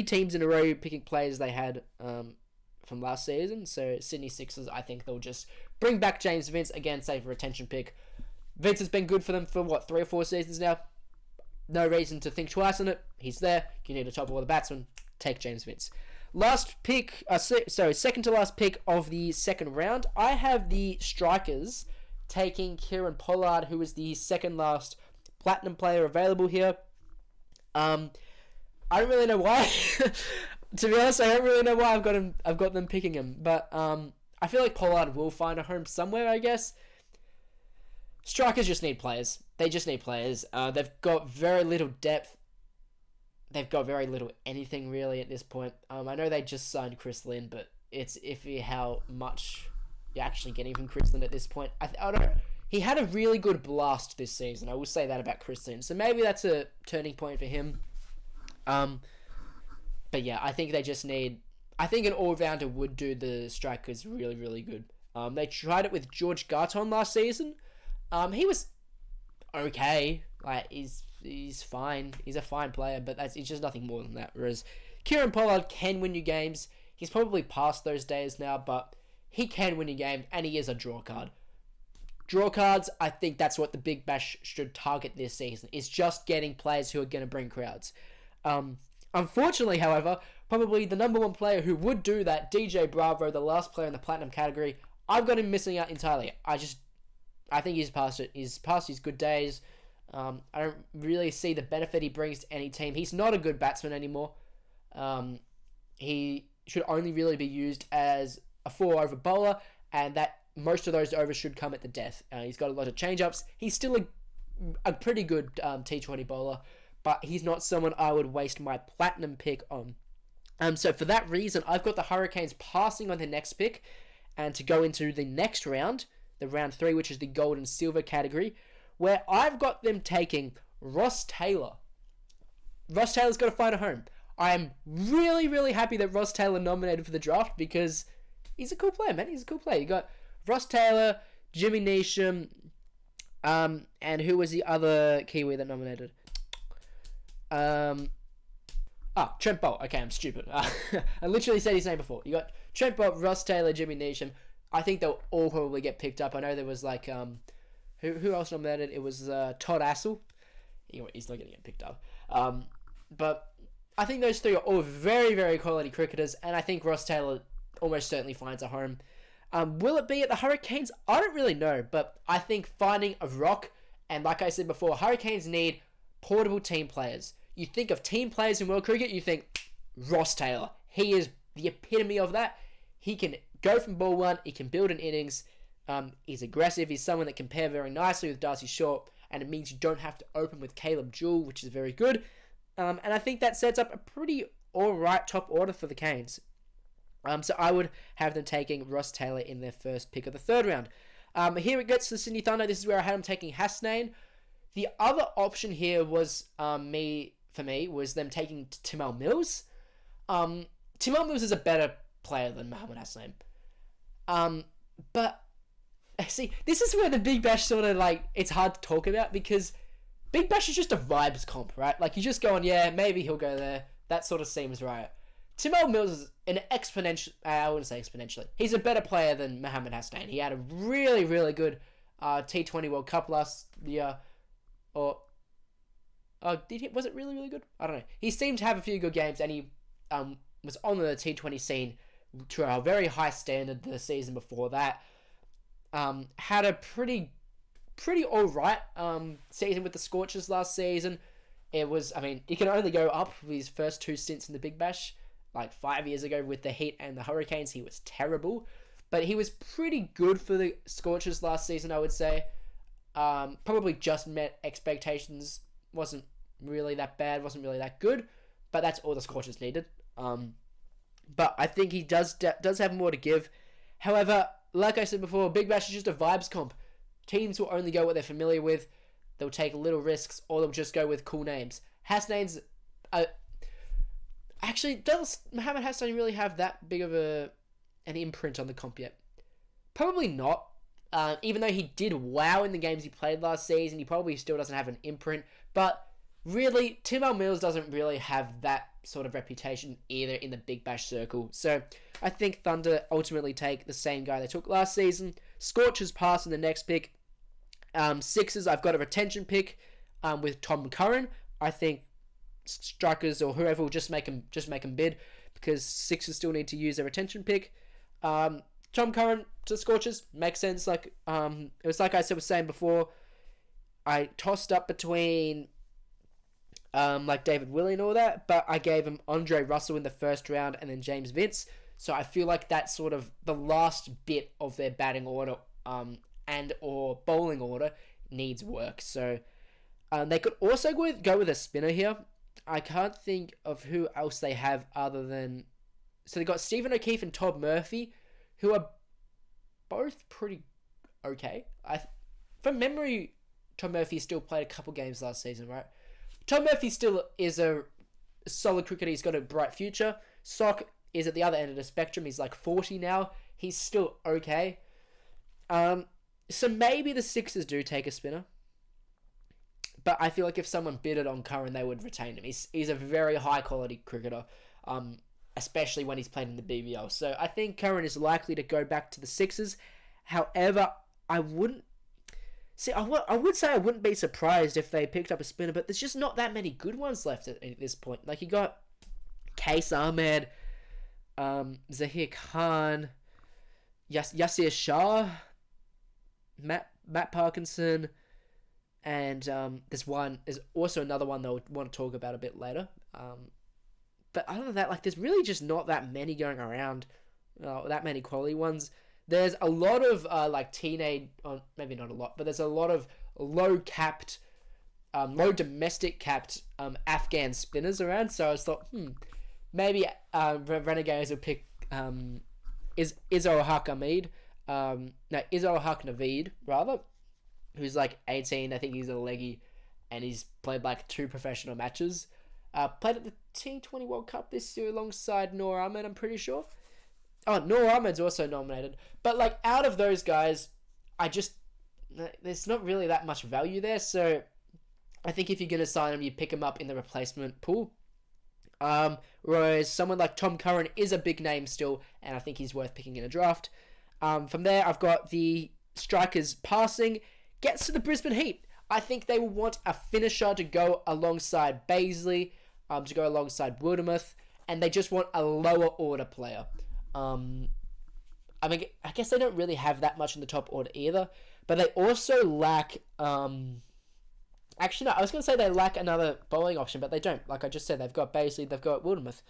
A: teams in a row picking players they had from last season. So Sydney Sixers, I think they'll just bring back James Vince again, save a retention pick. Vince has been good for them for 3 or 4 seasons now. No reason to think twice on it. He's there. You need a top order batsman. Take James Vince. Last pick, second to last pick of the second round. I have the Strikers taking Kieran Pollard, who is the second last platinum player available here. I don't really know why. To be honest, I don't really know why I've got them picking him. But I feel like Pollard will find a home somewhere, I guess. Strikers just need players. They just need players. They've got very little depth. They've got very little anything really at this point. I know they just signed Chris Lynn, but it's iffy how much you're actually getting from Chris Lynn at this point. I don't know. He had a really good blast this season. I will say that about Chris Lynn. So maybe that's a turning point for him. But yeah, I think they just need... I think an all-rounder would do the Strikers really, really good. They tried it with George Garton last season. He was okay. Like, he's fine. He's a fine player, but it's just nothing more than that. Whereas Kieran Pollard can win you games. He's probably past those days now, but he can win you games, and he is a draw card. Draw cards, I think that's what the Big Bash should target this season, is just getting players who are going to bring crowds. Unfortunately, however, probably the number one player who would do that, DJ Bravo, the last player in the Platinum category, I've got him missing out entirely. I think he's past it. He's past his good days. I don't really see the benefit he brings to any team. He's not a good batsman anymore. He should only really be used as a 4-over bowler, and that most of those overs should come at the death. He's got a lot of change-ups. He's still a pretty good T20 bowler, but he's not someone I would waste my platinum pick on. So for that reason, I've got the Hurricanes passing on the next pick, and to go into the next round, the round 3, which is the gold and silver category, where I've got them taking Ross Taylor. Ross Taylor's got to find a home. I'm really, really happy that Ross Taylor nominated for the draft because he's a cool player, man. He's a cool player. You got Ross Taylor, Jimmy Neesham, and who was the other Kiwi that nominated? Trent Bolt. Okay, I'm stupid. I literally said his name before. You got Trent Bolt, Ross Taylor, Jimmy Neesham. I think they'll all probably get picked up. I know there was like who else nominated? It was Todd Astle. He's not going to get picked up. But I think those three are all very, very quality cricketers, and I think Ross Taylor almost certainly finds a home. Will it be at the Hurricanes? I don't really know, but I think finding a rock, and like I said before, Hurricanes need portable team players. You think of team players in world cricket, you think Ross Taylor. He is the epitome of that. He can go from ball one, he can build an innings, he's aggressive, he's someone that can pair very nicely with Darcy Short, and it means you don't have to open with Caleb Jewell, which is very good. And I think that sets up a pretty alright top order for the Canes. So I would have them taking Ross Taylor in their first pick of the third round. Here it gets to the Sydney Thunder. This is where I had them taking Hasnain. The other option here was was them taking Timel Mills. Timon Mills is a better player than Mohamed Hasnain. But see, this is where the Big Bash sort of like, it's hard to talk about because Big Bash is just a vibes comp, right? Like, you're just going, yeah, maybe he'll go there. That sort of seems right. Timon Mills is an exponential. I wouldn't say exponentially. He's a better player than Mohamed Hasnain. He had a really, really good T20 World Cup last year. Or was it really, really good? I don't know. He seemed to have a few good games, and he was on the T20 scene to a very high standard the season before that. Had a pretty alright season with the Scorchers last season. It was, I mean, he can only go up with his first two stints in the Big Bash. Like 5 years ago with the Heat and the Hurricanes, he was terrible. But he was pretty good for the Scorchers last season, I would say. Probably just met expectations. Wasn't really that bad, wasn't really that good. But that's all the Scorchers needed. But I think he does have more to give. However, like I said before, Big Bash is just a vibes comp. Teams will only go what they're familiar with. They'll take little risks, or they'll just go with cool names. Hasnain's... Actually, does Mohamed Hasnain really have that big of an imprint on the comp yet? Probably not. Even though he did wow in the games he played last season, he probably still doesn't have an imprint. But really, Timon Mills doesn't really have that sort of reputation either in the Big Bash circle. So I think Thunder ultimately take the same guy they took last season. Scorchers pass in the next pick. Sixers, I've got a retention pick with Tom Curran. I think Strikers or whoever will just make him bid because Sixers still need to use their retention pick. Tom Curran to Scorchers makes sense. Like it was like I was saying before. I tossed up between like David Willey and all that, but I gave him Andre Russell in the first round and then James Vince. So I feel like that's sort of the last bit of their batting order and or bowling order needs work. So they could also go with a spinner here. I can't think of who else they have other than... So they got Stephen O'Keefe and Todd Murphy, who are both pretty okay. From memory, Todd Murphy still played a couple games last season, right? Todd Murphy still is a solid cricketer. He's got a bright future. Sock is at the other end of the spectrum. He's like 40 now. He's still okay. So maybe the Sixers do take a spinner. But I feel like if someone bid it on Curran, they would retain him. He's a very high-quality cricketer, especially when he's playing in the BBL. So I think Curran is likely to go back to the Sixers. However, I wouldn't... See, I would say I wouldn't be surprised if they picked up a spinner, but there's just not that many good ones left at this point. Like, you got Case Ahmed, Zahir Khan, Yasir Shah, Matt Parkinson... And there's also another one that I want to talk about a bit later. But other than that, like, there's really just not that many going around, that many quality ones. There's a lot of like teenage, maybe not a lot, but there's a lot of low domestic capped Afghan spinners around. So I thought, maybe Renegades will pick Izzo Haq Naveed rather. Who's like 18, I think he's a leggy, and he's played like 2 professional matches. Played at the T20 World Cup this year alongside Noor Ahmed, I'm pretty sure. Oh, Noor Ahmed's also nominated. But like out of those guys, there's not really that much value there, so I think if you're going to sign him, you pick him up in the replacement pool. Whereas someone like Tom Curran is a big name still, and I think he's worth picking in a draft. From there, I've got the Strikers passing. Gets to the Brisbane Heat. I think they will want a finisher to go alongside Baisley, to go alongside Wildermuth, and they just want a lower order player. I mean, I guess they don't really have that much in the top order either, but they also lack... Actually, no, I was going to say they lack another bowling option, but they don't. Like I just said, they've got Baisley, they've got Wildermuth.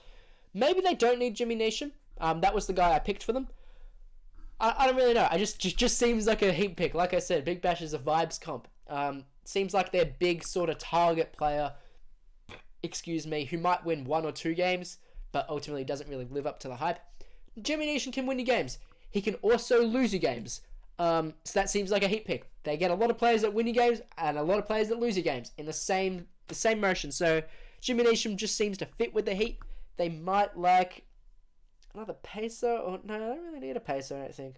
A: Maybe they don't need Jimmy Neesham. That was the guy I picked for them. I don't really know. I just seems like a Heat pick. Like I said, Big Bash is a vibes comp. Seems like their big sort of target player, who might win 1 or 2 games, but ultimately doesn't really live up to the hype. Jimmy Neesham can win you games. He can also lose you games. So that seems like a Heat pick. They get a lot of players that win you games and a lot of players that lose you games in the same motion. So Jimmy Neesham just seems to fit with the Heat. They might like another pacer, or no, I don't really need a pacer, I don't think.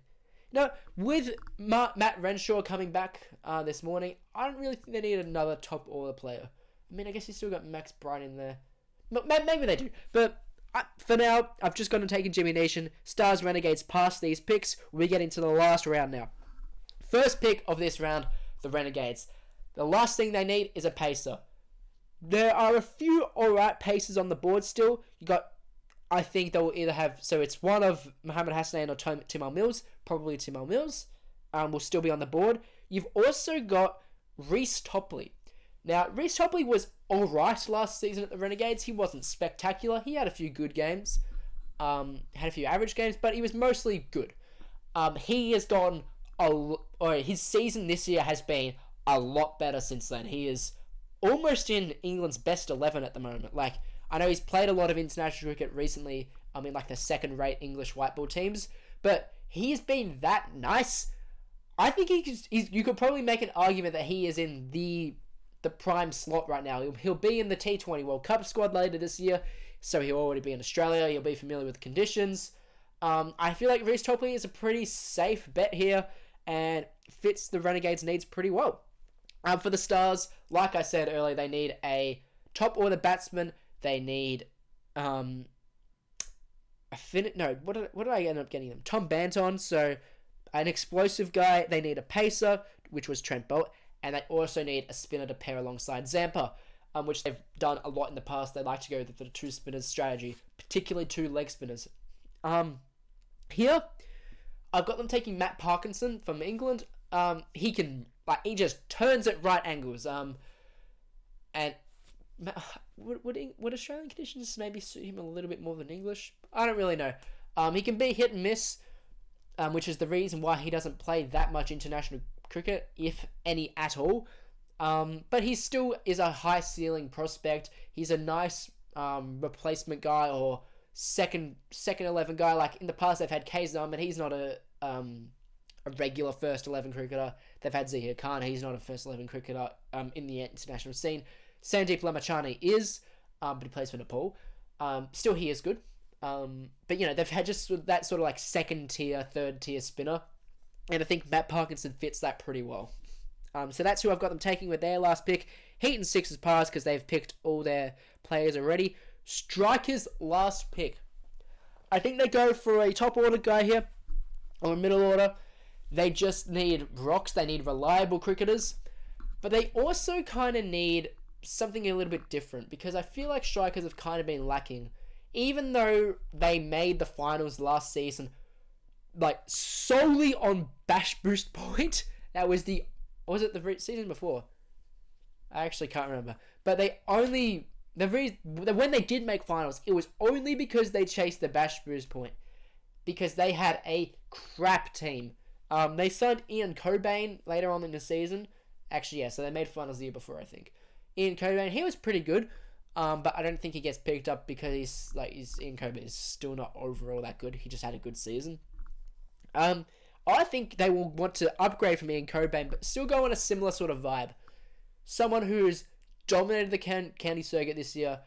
A: No, with Matt Renshaw coming back this morning, I don't really think they need another top order player. I mean, I guess you still got Max Bryan in there. Maybe they do, but for now, I've just gone and taken Jimmy Nation. Stars Renegades past these picks. We get into the last round now. First pick of this round, the Renegades. The last thing they need is a pacer. There are a few alright pacers on the board still. You got, I think they'll either have, so it's one of Mohamed Hassanein or Timon Mills. Probably Timon Mills will still be on the board. You've also got Rhys Topley. Now, Rhys Topley was alright last season at the Renegades. He wasn't spectacular. He had a few good games. Had a few average games, but he was mostly good. He has gone, his season this year has been a lot better since then. He is almost in England's best 11 at the moment. Like, I know he's played a lot of international cricket recently, in like the second-rate English white ball teams, but he's been that nice. I think you could probably make an argument that he is in the prime slot right now. He'll be in the T20 World Cup squad later this year, so he'll already be in Australia. He'll be familiar with the conditions. I feel like Rhys Topley is a pretty safe bet here and fits the Renegades' needs pretty well. For the Stars, like I said earlier, they need a top order batsman. They need what did I end up getting them? Tom Banton, so an explosive guy. They need a pacer, which was Trent Bolt, and they also need a spinner to pair alongside Zampa, which they've done a lot in the past. They like to go with the two spinners strategy, particularly two leg spinners. Here, I've got them taking Matt Parkinson from England. He just turns at right angles. And would Australian conditions maybe suit him a little bit more than English? I don't really know. He can be hit and miss, which is the reason why he doesn't play that much international cricket, if any at all. But he still is a high ceiling prospect. He's a nice replacement guy or second 11 guy. Like in the past, they've had Kazam, but he's not a regular first 11 cricketer. They've had Zahir Khan. He's not a first 11 cricketer in the international scene. Sandeep Lamachani is, but he plays for Nepal. Still, he is good. But they've had just that sort of like second tier, third tier spinner, and I think Matt Parkinson fits that pretty well. So that's who I've got them taking with their last pick. Heat and Sixers pass because they've picked all their players already. Strikers last pick. I think they go for a top order guy here, or a middle order. They just need rocks. They need reliable cricketers, but they also kind of need something a little bit different because I feel like strikers have kind of been lacking. Even though they made the finals last season, like solely on bash boost point, that was the season before? I actually can't remember. But when they did make finals, it was only because they chased the bash boost point, because they had a crap team. They signed Ian Cobain later on in the season. Actually, yeah, so they made finals the year before, I think. Ian Cobain, he was pretty good. But I don't think he gets picked up because Ian Cobain is still not overall that good. He just had a good season. I think they will want to upgrade from Ian Cobain, but still go on a similar sort of vibe. Someone who's dominated the county circuit this year.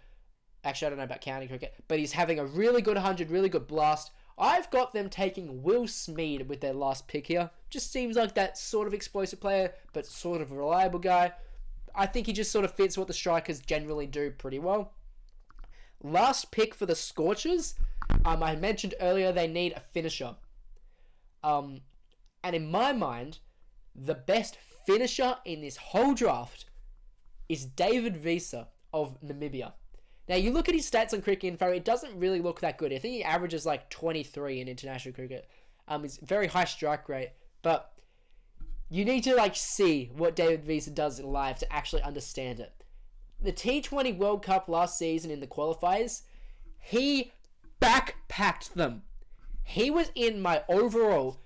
A: Actually, I don't know about county cricket, but he's having a really good 100, really good blast. I've got them taking Will Smead with their last pick here. Just seems like that sort of explosive player, but sort of a reliable guy. I think he just sort of fits what the strikers generally do pretty well. Last pick for the Scorchers. I mentioned earlier they need a finisher. And in my mind, the best finisher in this whole draft is David Visa of Namibia. Now, you look at his stats on Cricket Info, it doesn't really look that good. I think he averages like 23 in international cricket. It's very high strike rate, but you need to see what David Visa does in live to actually understand it. The T20 World Cup last season in the qualifiers, he backpacked them. He was in my overall,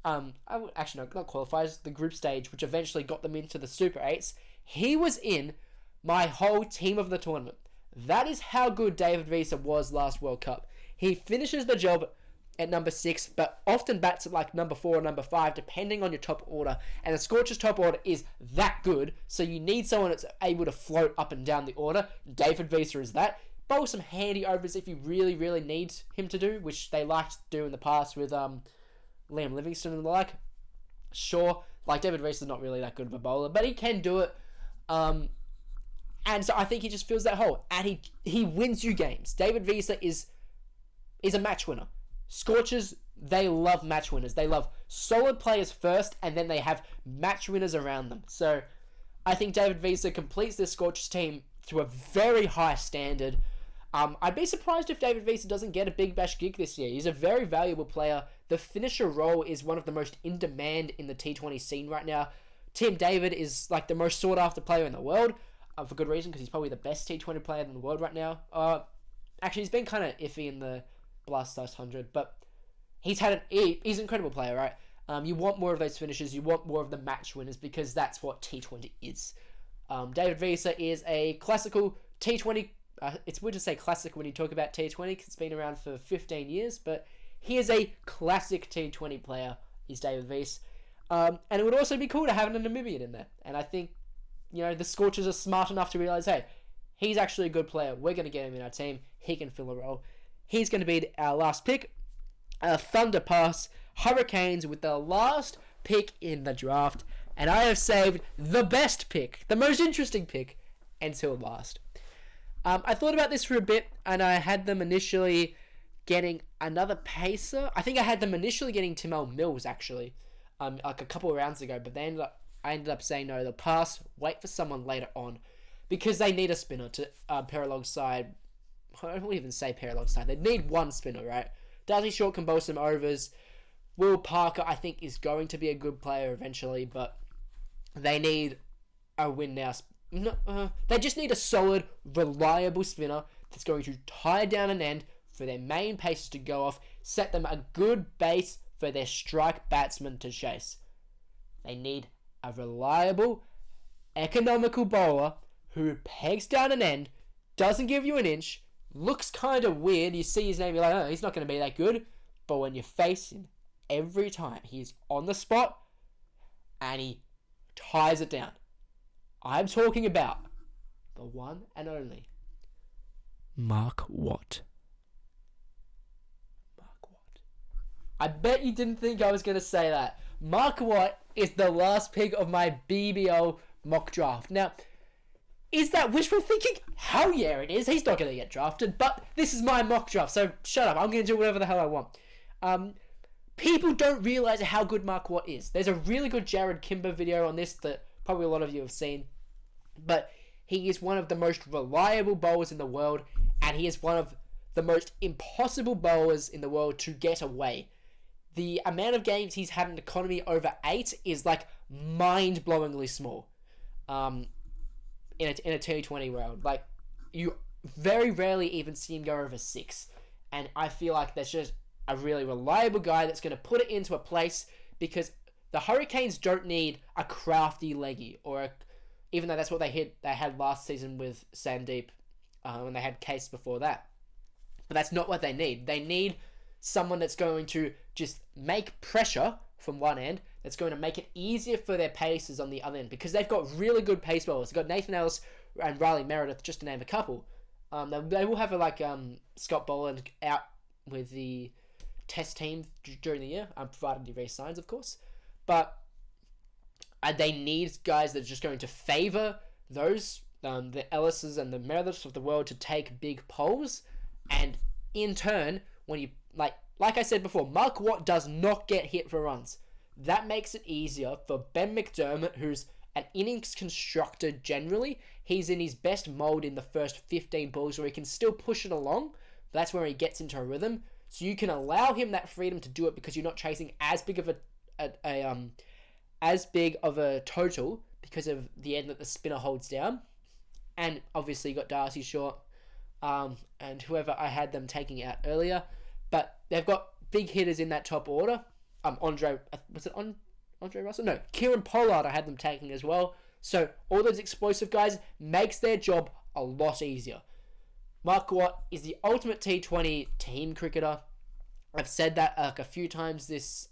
A: not qualifiers, the group stage, which eventually got them into the Super 8s. He was in my whole team of the tournament. That is how good David Visa was last World Cup. He finishes the job at number 6, but often bats at number 4 or number 5, depending on your top order. And the Scorchers' top order is that good, so you need someone that's able to float up and down the order. David Visa is that. bowl some handy overs if you really, really need him to do, which they liked to do in the past with Liam Livingston and the like. Sure, like David Rhys is not really that good of a bowler, but he can do it. And so I think he just fills that hole, and he wins you games. David Visa is a match winner. Scorchers, they love match winners. They love solid players first, and then they have match winners around them. So I think David Visa completes this Scorchers team to a very high standard. I'd be surprised if David Visa doesn't get a Big Bash gig this year. He's a very valuable player. The finisher role is one of the most in demand in the T20 scene right now. Tim David is like the most sought after player in the world, for good reason, because he's probably the best T20 player in the world right now. Actually, he's been kind of iffy in the Blast 100, but he's an incredible player, right? You want more of those finishers, you want more of the match winners, because that's what T20 is. David Visa is a classical T20. It's weird to say classic when you talk about T20, because it's been around for 15 years, but he is a classic T20 player, is David Visa. And it would also be cool to have a Namibian in there. And I think, the Scorchers are smart enough to realise, hey, he's actually a good player. We're going to get him in our team. He can fill a role. He's going to be our last pick. Thunder Pass, Hurricanes with the last pick in the draft. And I have saved the best pick, the most interesting pick, until last. I thought about this for a bit, and I had them initially getting another pacer. I think I had them initially getting Timel Mills, actually, like a couple of rounds ago, but I ended up saying no, they'll pass, wait for someone later on, because they need a spinner to pair alongside. I don't even say pair alongside. They need one spinner, right? Darcy Short can bowl some overs. Will Parker, I think, is going to be a good player eventually, but they need a win now. They just need a solid, reliable spinner that's going to tie down an end for their main paces to go off, set them a good base for their strike batsmen to chase. They need a reliable, economical bowler who pegs down an end, doesn't give you an inch, looks kind of weird. You see his name, you're like, oh, he's not going to be that good. But when you face him, every time he's on the spot and he ties it down. I'm talking about the one and only Mark Watt. I bet you didn't think I was going to say that. Mark Watt is the last pick of my BBL mock draft. Now, is that wishful thinking? Hell yeah, it is. He's not going to get drafted, but this is my mock draft, so shut up. I'm going to do whatever the hell I want. People don't realise how good Mark Watt is. There's a really good Jared Kimber video on this that probably a lot of you have seen, but he is one of the most reliable bowlers in the world, and he is one of the most impossible bowlers in the world to get away. The amount of games he's had an economy over 8 is like mind-blowingly small. In a T20 world, like you very rarely even see him go over 6, and I feel like there's just a really reliable guy that's going to put it into a place, because the Hurricanes don't need a crafty leggy even though that's what they had last season with Sandeep, when they had Case before that. But that's not what they need. They need someone that's going to just make pressure from one end, that's going to make it easier for their paces on the other end, because they've got really good pace bowlers. They've got Nathan Ellis and Riley Meredith, just to name a couple. They will have Scott Boland out with the test team during the year, provided he re-signs, of course. But they need guys that are just going to favour those, the Ellises and the Merediths of the world, to take big poles. And in turn, when you, like I said before, Mark Watt does not get hit for runs. That makes it easier for Ben McDermott, who's an innings constructor generally. He's in his best mould in the first 15 balls, where he can still push it along. That's where he gets into a rhythm. So you can allow him that freedom to do it, because you're not chasing as big of a total because of the end that the spinner holds down. And obviously you got Darcy Short, and whoever I had them taking out earlier. But they've got big hitters in that top order. Andre Russell? No, Kieran Pollard I had them taking as well. So all those explosive guys makes their job a lot easier. Mark Watt is the ultimate T20 team cricketer. I've said that a few times this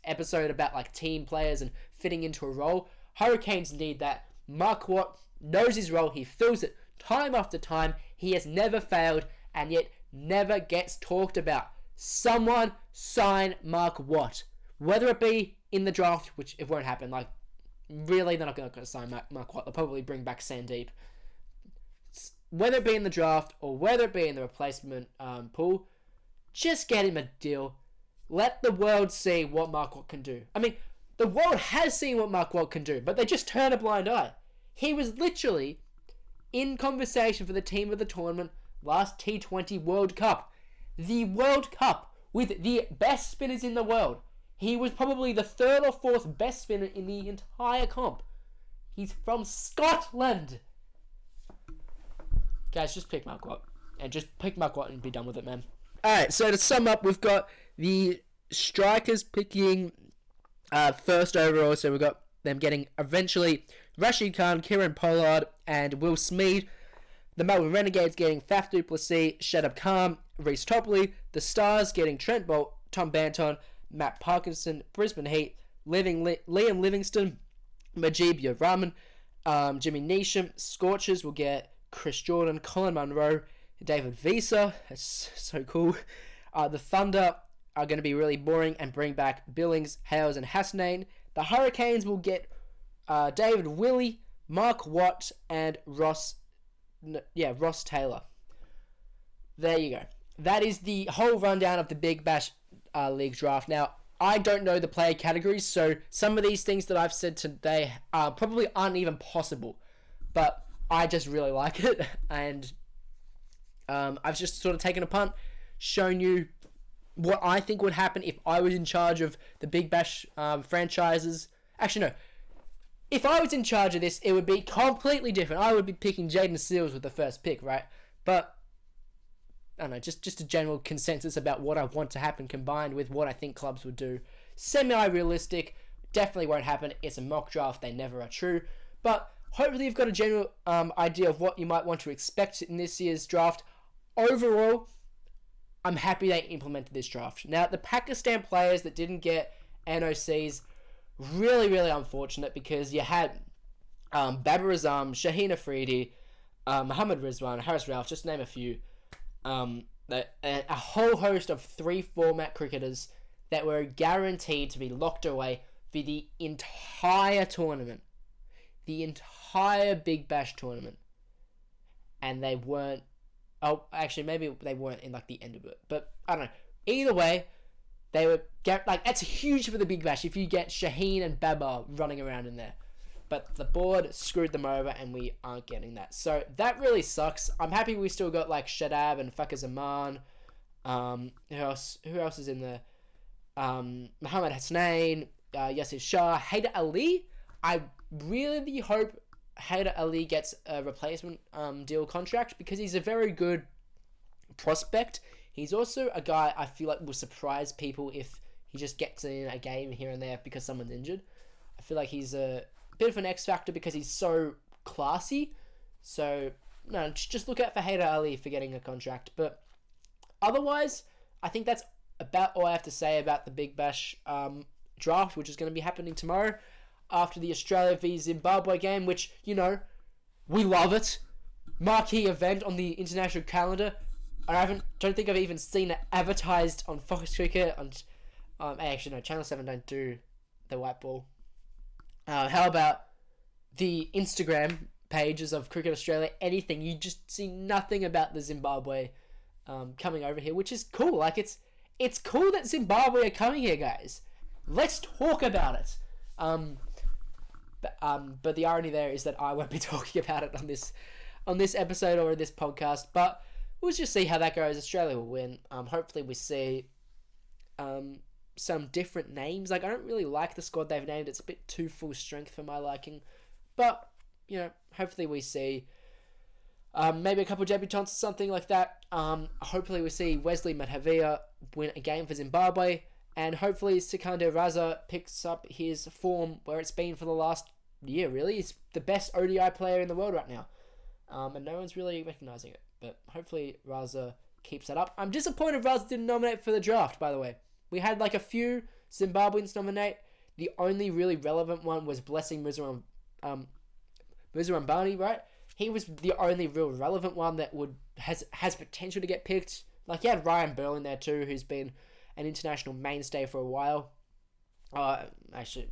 A: episode about team players and fitting into a role. Hurricanes need that. Mark Watt knows his role. He fills it time after time. He has never failed and yet never gets talked about. Someone sign Mark Watt. Whether it be in the draft, which it won't happen. Like, really, they're not going to sign Mark Watt. They'll probably bring back Sandeep. Whether it be in the draft or whether it be in the replacement pool, just get him a deal. Let the world see what Mark Watt can do. I mean, the world has seen what Mark Watt can do, but they just turn a blind eye. He was literally in conversation for the team of the tournament last T20 World Cup. The World Cup with the best spinners in the world. He was probably the third or fourth best spinner in the entire comp. He's from Scotland. Guys, just pick Mark Watt. And just pick Mark Watt and be done with it, man. Alright, so to sum up, we've got the strikers picking first overall. So we've got them getting eventually Rashid Khan, Kieran Pollard, and Will Smead. The Melbourne Renegades getting Faf du Plessis, Shadab Khan, Rhys Topley. The Stars getting Trent Bolt, Tom Banton, Matt Parkinson, Brisbane Heat, Liam Livingston, Majib Rahman, Jimmy Neesham. Scorchers will get Chris Jordan, Colin Munro, David Visa. That's so cool. The Thunder are going to be really boring and bring back Billings, Hales, and Hasnain. The Hurricanes will get David Willey, Mark Watt, and Ross Taylor. There you go. That is the whole rundown of the Big Bash League draft. Now, I don't know the player categories, so some of these things that I've said today probably aren't even possible. But I just really like it, and I've just sort of taken a punt, shown you what I think would happen if I was in charge of the Big Bash franchises. Actually, no. If I was in charge of this, it would be completely different. I would be picking Jaden Seals with the first pick, right? But I don't know, just a general consensus about what I want to happen combined with what I think clubs would do. Semi-realistic, definitely won't happen. It's a mock draft, they never are true. But hopefully you've got a general idea of what you might want to expect in this year's draft. Overall, I'm happy they implemented this draft. Now, the Pakistan players that didn't get NOCs, really, really unfortunate, because you had Babar Azam, Shaheen Afridi, Muhammad Rizwan, Harris Ralph, just to name a few. A whole host of 3 format cricketers that were guaranteed to be locked away for the entire tournament. The entire Big Bash tournament. And they weren't... Oh, actually, maybe they weren't in, like, the end of it. But, I don't know. Either way, they were... Like, that's huge for the Big Bash if you get Shaheen and Babar running around in there. But the board screwed them over, and we aren't getting that. So, that really sucks. I'm happy we still got, like, Shadab and Fakhar Zaman. Who else is in there? Muhammad Hasnain, Yasir Shah, Haider Ali. I really hope Haider Ali gets a replacement deal contract, because he's a very good prospect. He's also a guy I feel like will surprise people if he just gets in a game here and there because someone's injured. I feel like he's a bit of an X factor because he's so classy. So, no, just look out for Haider Ali for getting a contract. But otherwise, I think that's about all I have to say about the Big Bash draft, which is going to be happening tomorrow after the Australia v Zimbabwe game, which, you know, we love it. Marquee event on the international calendar. I don't think I've even seen it advertised on Fox Cricket. Actually, no, Channel 7 don't do the white ball. How about the Instagram pages of Cricket Australia? Anything. You just see nothing about the Zimbabwe coming over here, which is cool. Like, it's cool that Zimbabwe are coming here, guys. Let's talk about it. But the irony there is that I won't be talking about it on this episode or this podcast. But we'll just see how that goes. Australia will win. Hopefully we see some different names. Like, I don't really like the squad they've named. It's a bit too full strength for my liking. But, you know, hopefully we see maybe a couple of debutants or something like that. Hopefully we see Wesley Madhavia win a game for Zimbabwe. And hopefully Sikandar Raza picks up his form where it's been for the last year, really. He's the best ODI player in the world right now. And no one's really recognising it. But hopefully Raza keeps that up. I'm disappointed Raza didn't nominate for the draft, by the way. We had like a few Zimbabweans nominate. The only really relevant one was Blessing Muzurambani, right? he was the only real relevant one that has potential to get picked. Like, you had Ryan Burlin there too, who's been an international mainstay for a while. Actually,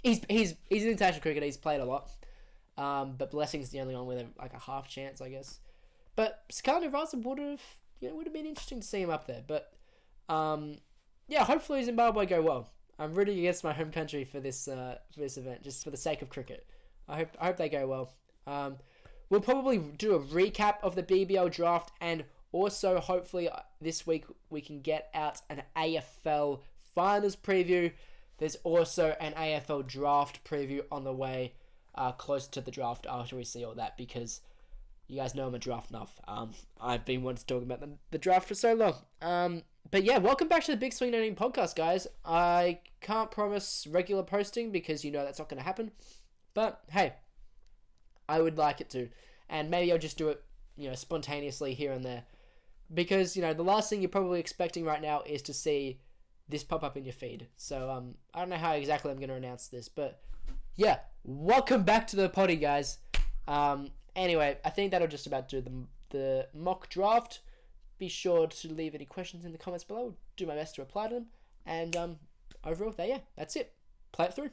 A: he's an international cricketer. He's played a lot. But Blessing's the only one with a half chance, I guess. But Scarlett Raza would have been interesting to see him up there. But hopefully Zimbabwe go well. I'm rooting against my home country for this event, just for the sake of cricket. I hope they go well. We'll probably do a recap of the BBL draft, and also hopefully this week we can get out an AFL finals preview. There's also an AFL draft preview on the way, close to the draft after we see all that, because you guys know I'm a draft nuff. I've been wanting to talk about the draft for so long. But yeah, welcome back to the Big Swing Noting podcast, guys. I can't promise regular posting because that's not going to happen. But hey, I would like it to. And maybe I'll just do it, spontaneously here and there. Because, the last thing you're probably expecting right now is to see this pop up in your feed. So, I don't know how exactly I'm going to announce this. But, yeah, welcome back to the potty, guys. Anyway, I think that'll just about do the mock draft. Be sure to leave any questions in the comments below. I'll do my best to reply to them. And overall, that's it. Play it through.